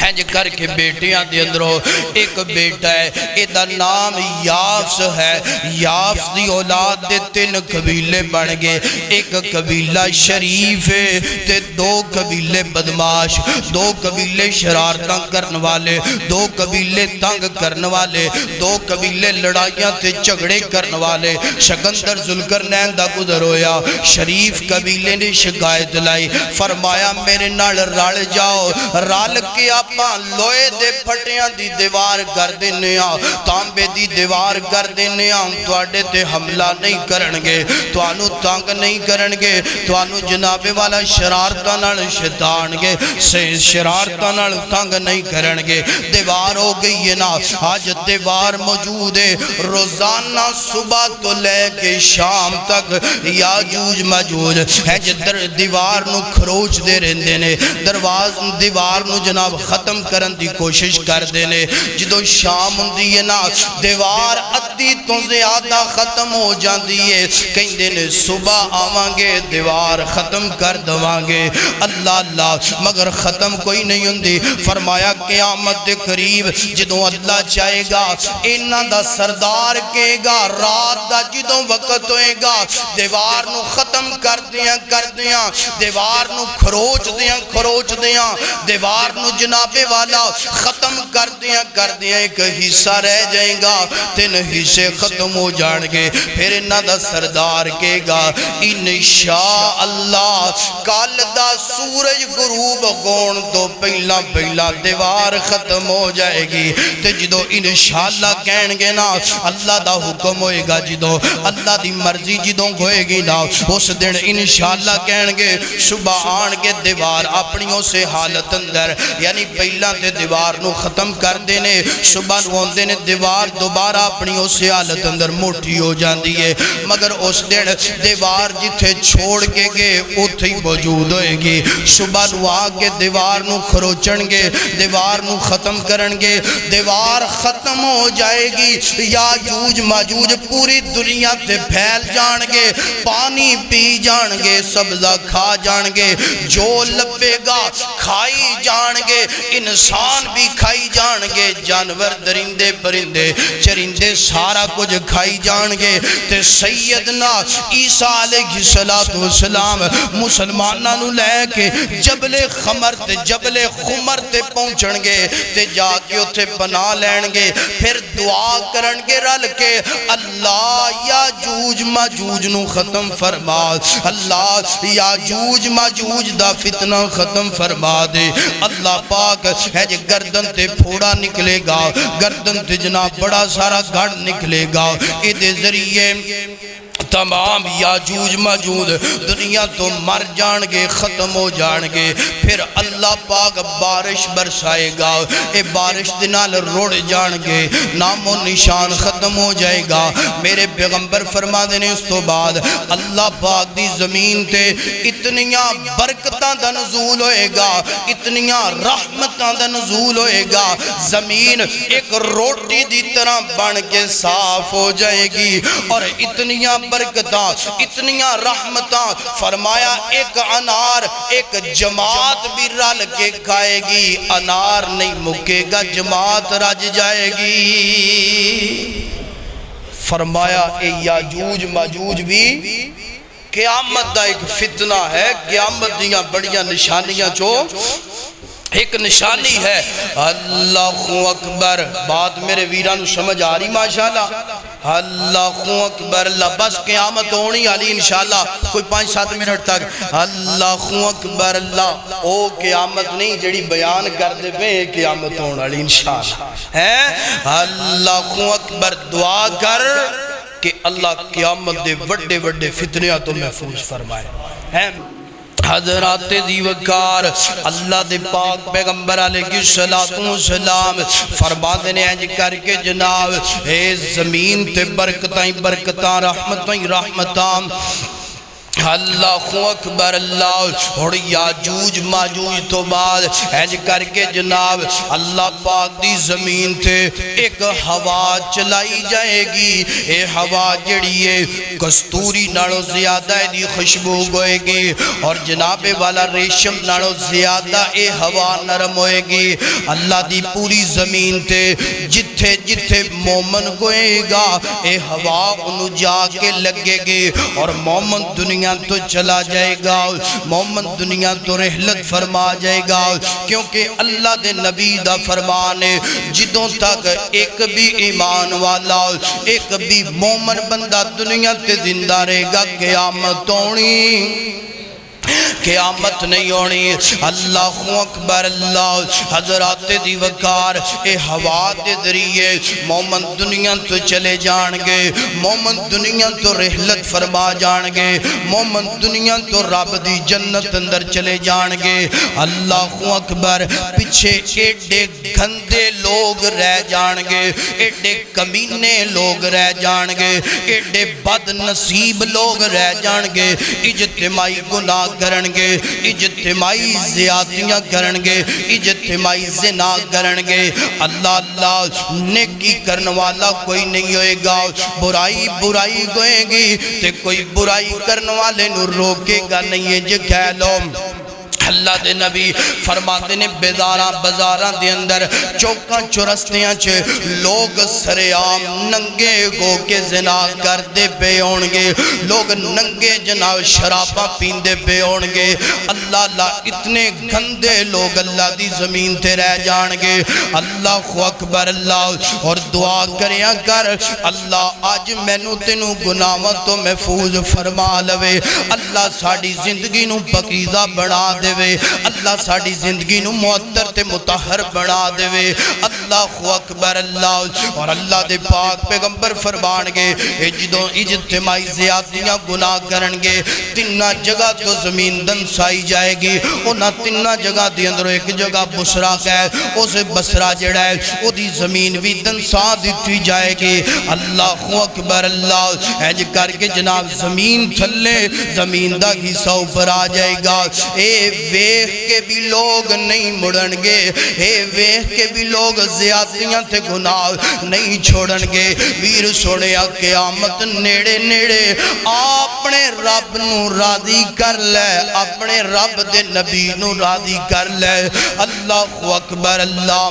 Speaker 1: ہنج کر کے بیٹیاں دے اندروں ایک بیٹا ہے، ایدہ نام یافس ہے۔ یافس دی اولاد دے 3 قبیلے بن گئے، ایک قبیلہ شریف ہے تے 2 قبیلے بدماش، 2 قبیلے شرارتاں کرن والے، 2 قبیلے تنگ کرن والے، 2 قبیلے لڑائیاں تے جھگڑے کرن والے۔ سکندر ذوالقرنین دا گزر ہویا، شریف قبیلے نے شکایت لائی، فرمایا میرے نال رل جاؤ، رل کے آپاں لوئے دے پھٹیاں دی دیوار کر دینے آں، تانبے دی دیوار کر دینے آں، تواڈے تے حملہ نہیں کرنگے، توانو تانگ نہیں کرنگے، توانو جناب والا شرارتاں نال شیطانگے، شرارتاں نال تانگ نہیں کرنگے۔ دیوار ہو گئی ہے نا، آج دیوار موجود ہے، روزانہ صبح تو لے کے شام تک یاجوج ماجوج ہے جدر دیوار نو کھروچ دے رہندے نے، دیوار نو جناب ختم کرن دی کوشش کر دینے۔ جدو شام ہوندی ہے نا، دیوار ادھی تو زیادہ ختم ہو جاندی ہے، کہیں دینے صبح آوانگے دیوار ختم کر دوانگے۔ اللہ اللہ مگر ختم کوئی نہیں ہوندی۔ فرمایا قیامت دے قریب جدو اللہ چاہے گا انہاں دا سردار کہے گا رات دا جدو وقت ہوئے گا دیوار نو ختم کر دیاں، دیوار نو کھروچ دیاں، دیوار نو جناب والا ختم کر دیاں، ایک حصہ رہ جائے گا، 3 حصے ختم ہو جانگے۔ پھر انہاں دا سردار کہے گا انشاءاللہ کل دا سورج غروب گون تو پہلا دیوار ختم ہو جائے گی۔ تے جدو انشاءاللہ کہنگے نا اللہ دا حکم ہوئے گا، جدو اللہ دی مرضی جدو ہوئے گی نا اس دن انشاءاللہ کہنگے صبح آنگے دیوار اپنیوں سے حالت اندر، یعنی پہلا تے دیوار نو ختم کر دینے، صبح نو ہوندے نے دیوار دوبارہ اپنیوں سے حالت اندر موٹی ہو جاندی ہے، مگر اس دن دیوار جتھے چھوڑ کے گئے اتھے موجود ہوئے گی۔ صبح نو آگے دیوار نو کھروچنگے، دیوار نو ختم کرنگے، دیوار ختم ہو جائے گی، یاجوج ماجوج پوری دنیا تے پھیل جانگے، پانی پی جانگے، سبزہ کھا جانگے، جو لبے گا کھائی جانگے، انسان بھی کھائی جانگے، جانور درندے پرندے چرندے سارا کچھ کھائی جانگے۔ تے سیدنا عیسیٰ علیہ السلام مسلمانہ نو لے کے جبل خمر تے پہنچنگے، تے جا کے اتھے بنا لینگے، پھر دعا کرنگے رل کے اللہ یاجوج ماجوج نو ختم فرما، اللہ یاجوج ماجوج دا فتنہ ختم فرما دے۔ اللہ پاک ہے جے گردن تے پھوڑا نکلے گا، گردن تے جناب بڑا سارا گھڑ نکلے گا، ایدے ذریعے تمام یاجوج ماجوج دنیا تو مر جانگے، ختم ہو جانگے۔ پھر اللہ پاک بارش برسائے گا، اے بارش دنال روڑ جانگے، نام و نشان ختم ہو جائے گا۔ میرے پیغمبر فرما دینے اس تو بعد اللہ پاک دی زمین تے اتنیاں برکتاں دا نزول ہوئے گا، اتنیاں رحمتاں دا نزول ہوئے گا، زمین ایک روٹی دی طرح بن کے صاف ہو جائے گی، اور اتنیاں برکتاں اتنیاں رحمتاں، فرمایا ایک انار ایک جماعت بھی رل کے کھائے گی، انار نہیں مکے گا، جماعت رج جائے گی۔ فرمایا اے یاجوج ماجوج بھی قیامت دا ایک فتنہ ہے، قیامت دیاں بڑیاں نشانیاں چو ایک نشانی ہے۔ اللہ اکبر، بات میرے ویرانو سمجھ آ رہی ماشاءاللہ، اللہ اکبر، اللہ بس قیامت ہونی علی انشاءاللہ کوئی 5-7 منٹ تک۔ اللہ اکبر، اللہ او قیامت نہیں جڑی بیان کر دے پہ قیامت ہون علی انشاءاللہ ہے۔ اللہ اکبر، دعا کر کہ اللہ قیامت دے وڈے وڈے فتنیاں تو محفوظ فرمائے ہیں۔ حضرات دیوکار اللہ دے پاک پیغمبر علیہ السلام فرما دینے ہیں کر کے جناب اے زمین تے برکتائیں برکتاں رحمتائیں رحمتاں اللہ اکبر اللہ۔ اور یاجوج ماجوج تو بعد اینج کر کے جناب اللہ پاک دی زمین تے ایک ہوا چلائی جائے گی۔ اے ہوا جڑی ہے کستوری نالوں زیادہ دی خوشبو گوئے گی، اور جناب والا ریشم نالوں زیادہ اے ہوا نرم ہوئے گی۔ اللہ دی پوری زمین تے جتھے جتھے مومن گوئے گا اے ہوا انہوں جا کے لگے گی، اور مومن دنیا تو چلا جائے گا، مومن دنیا تو رحلت فرما جائے گا، کیونکہ اللہ دے نبی دا فرمان ہے جدوں تک ایک بھی ایمان والا ایک بھی مومن بندہ دنیا تے زندہ رہے گا قیامت ہونی، قیامت نہیں ہونی۔ اللہ اکبر اللہ۔ حضرات دی وقار اے ہوا دے ذریعے مومن دنیا تو چلے جان گے، مومن دنیا تو رحلت فرما جان گے، مومن دنیا تو رب دی جنت اندر چلے جان گے۔ اللہ اکبر۔ پچھے ایڈے گندے لوگ رہ جان گے، ایڈے کمینے لوگ رہ جان گے، ایڈے بد نصیب لوگ رہ جان گے، اجتماعی گناہ کرن گے، اجتماعی زیادتیاں کرن گے، اجتماعی زنا کرن گے۔ اللہ نیکی کرن والا کوئی نہیں ہوئے گا، برائی برائی گوئے گی تے کوئی برائی کرن والے نو روکے گا نہیں ہے جے کہہ لو۔ اللہ دے نبی فرماتے نے بیداراں بزاراں دے اندر چوکاں چورستیاں چھے لوگ سریام ننگے گو کے زنا کر دے پہ ہونگے، لوگ ننگے جناب شرابہ پیندے پہ ہونگے۔ اللہ اتنے گندے لوگ اللہ دی زمین تے رہ جانگے۔ اللہ اکبر اللہ۔ اور دعا کریا کر اللہ آج مینو تینو گناہوں تو محفوظ فرما لوے، اللہ ساڑی زندگی نو پاکیزہ بنا دے، اللہ ساڑی زندگی نو معطر تے مطہر بنا دے۔ اللہ اکبر اللہ۔ اور اللہ دے پاک پیغمبر فرمان گے جدوں اجتماعی زیادتیاں گناہ کرنگے تینہ جگہ تو زمین دن سائی جائے گی، انہاں تینہ جگہ دی اندر ایک جگہ بسرا ہے، اسے بسرا جڑا ہے او دی زمین بھی دن سا دیتی جائے گی۔ اللہ اکبر اللہ۔ ایج کر کے جناب زمین تھلے زمین دا ہی سو پر آ جائے گا۔ اے ویخ کے بھی لوگ نہیں مڑنگے، اے ویخ کے بھی لوگ زیادتیاں تے گناہ نہیں چھوڑنگے۔ ویر سوڑیا قیامت نیڑے نیڑے اپنے رب نو راضی کر لے، اپنے رب دے نبی نو راضی کر لے۔ اللہ اکبر اللہ۔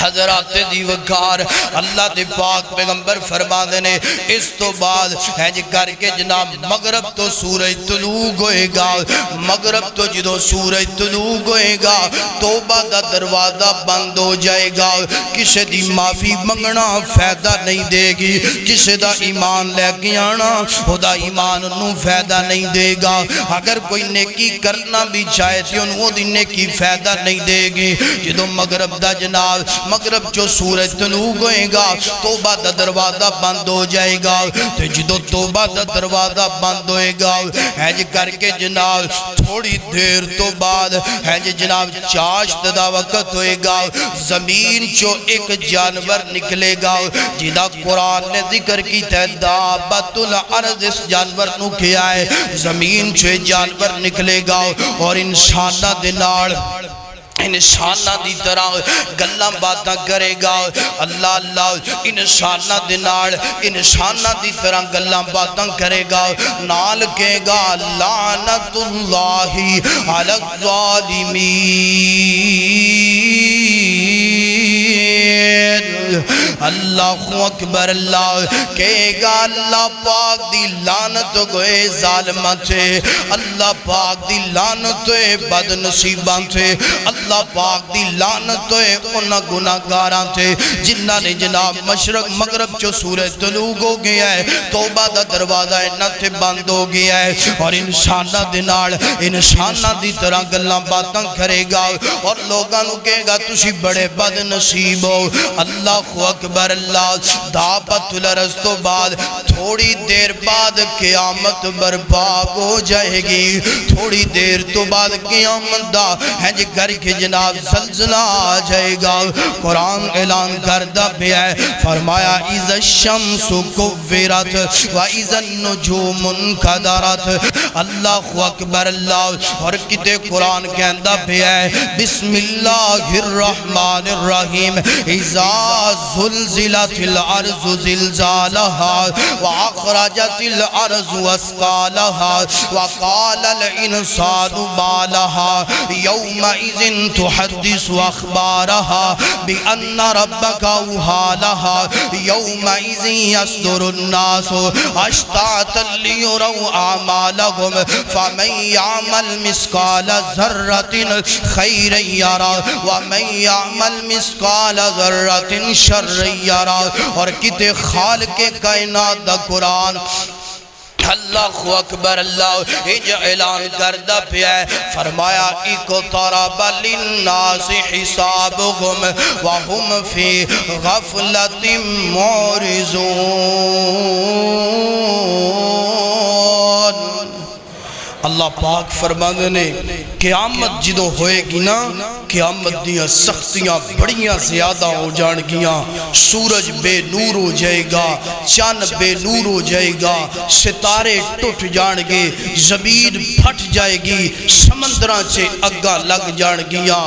Speaker 1: حضرات دی وقار اللہ دے پاک پیغمبر فرما دینے اس تو بعد ہینج کر کے جناب مغرب تو سورج طلوع ہوئے گا، مغرب تو جدو سورج طلوع ہوئے گا توبہ دا دروازہ بند ہو جائے گا، کسے دی معافی منگنا فائدہ نہیں دے گی، کسے دا ایمان لے کے آنا خدا ایمان انہوں فائدہ نہیں دے گا، اگر کوئی نیکی کرنا بھی چاہے تھی انہوں دی نیکی فائدہ نہیں دے گی۔ جدو مغرب دا جناب مغرب جو سورج طلوع ہوئے گا توبہ دا دروازہ بند ہو جائے گا، تو جدو توبہ دا دروازہ بند ہوئے گا ہینج کر کے جناب تھوڑی دیر تو بعد ہینج جناب چاشت دا وقت ہوئے گا، زمین جو ایک جانور نکلے گا جدا قرآن نے ذکر کی دابۃ الارض، اس جانور نو کیا ہے زمین جو جانور نکلے گا اور انسانہ دنار انسانہ دی طرح گلہ باتاں کرے گا۔ اللہ اللہ انسانہ دنار انسانہ دی طرح گلہ باتاں کرے گا، نال کہے گا لعنت اللہ علی الظالمین۔ اللہ اکبر اللہ۔ کہے گا اللہ پاک دی لعنت گوئے ظالمہ تھے، اللہ پاک دی لعنت ہوئے بد نصیبان تھے، اللہ پاک دی لعنت ہوئے انہاں گناہگاراں تھے جنہاں نے جناب مشرق مغرب جو سورج طلوع ہو گیا ہے توبہ دا دروازہ انہاں تھے بند ہو گیا ہے، اور انسانہ دنال انسانہ دی طرح گلہ باتاں کرے گا اور لوگاں نو کہے گا تسی بڑے بد نصیب ہو۔ اللہ اکبر اللہ دعوت العرض تو بعد تھوڑی دیر بعد قیامت برپا ہو جائے گی تھوڑی دیر تو بعد قیامت دا ہے جی گھر کے جناب زلزلہ آ جائے گا قرآن اعلان کردہ بھی ہے فرمایا اذا الشمس کورت و اذا النجوم انکدرت اللہ اکبر اللہ اور کتے قرآن کے اندر بھی ہے بسم اللہ الرحمن الرحیم اذا زلزلت الارض زلزالها واخرجت الارض اسقالها وقال الانسان ما لها يومئذ تحدث اخبارها بان ربك اوحى لها يومئذ يصدر الناس اشتاتا ليروا اعمالهم فمن يعمل مثقال ذرة خيرا يره ومن يعمل مثقال ذرة شرا يره اور کتے خالق کائنات دا قرآن اللہ اکبر اللہ اج اعلان کردہ پہ ہے فرمایا اقترب للناس حسابهم وهم في غفلة معرضون اللہ پاک فرمانے نے قیامت جدو ہوئے گی نا قیامت دیا سختیاں بڑیاں زیادہ ہو جان گیاں سورج بے نور ہو جائے گا چاند بے نور ہو جائے گا ستارے ٹوٹ جان گے زمین پھٹ جائے گی سمندراں سے اگا لگ جان گیاں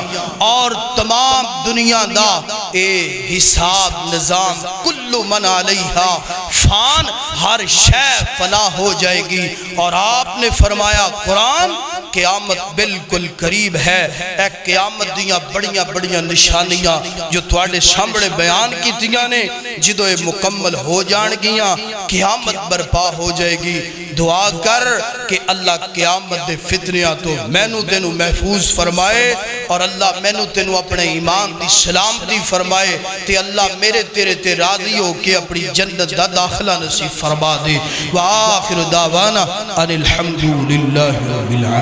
Speaker 1: اور تمام دنیا دا اے حساب نظام کل من علیہا فان ہر شے فنا ہو جائے گی اور آپ نے فرمایا قرآن قیامت بالکل قریب ہے اے قیامت دیاں بڑیاں بڑیاں نشانیاں جو تواڈے سامنے بیان کی تیاں نے جدو یہ مکمل ہو جان گیاں قیامت برپا ہو جائے گی دعا کر کہ اللہ قیامت دے فتنیاں تو مینو تینو محفوظ فرمائے اور اللہ مینو تینو اپنے ایمان دی سلامتی فرمائے تے اللہ میرے تیرے تے راضی ہو کہ اپنی جنت دا داخلہ نصیب فرما دے وآخر دعوانا ان الحمدللہ رب العالمین.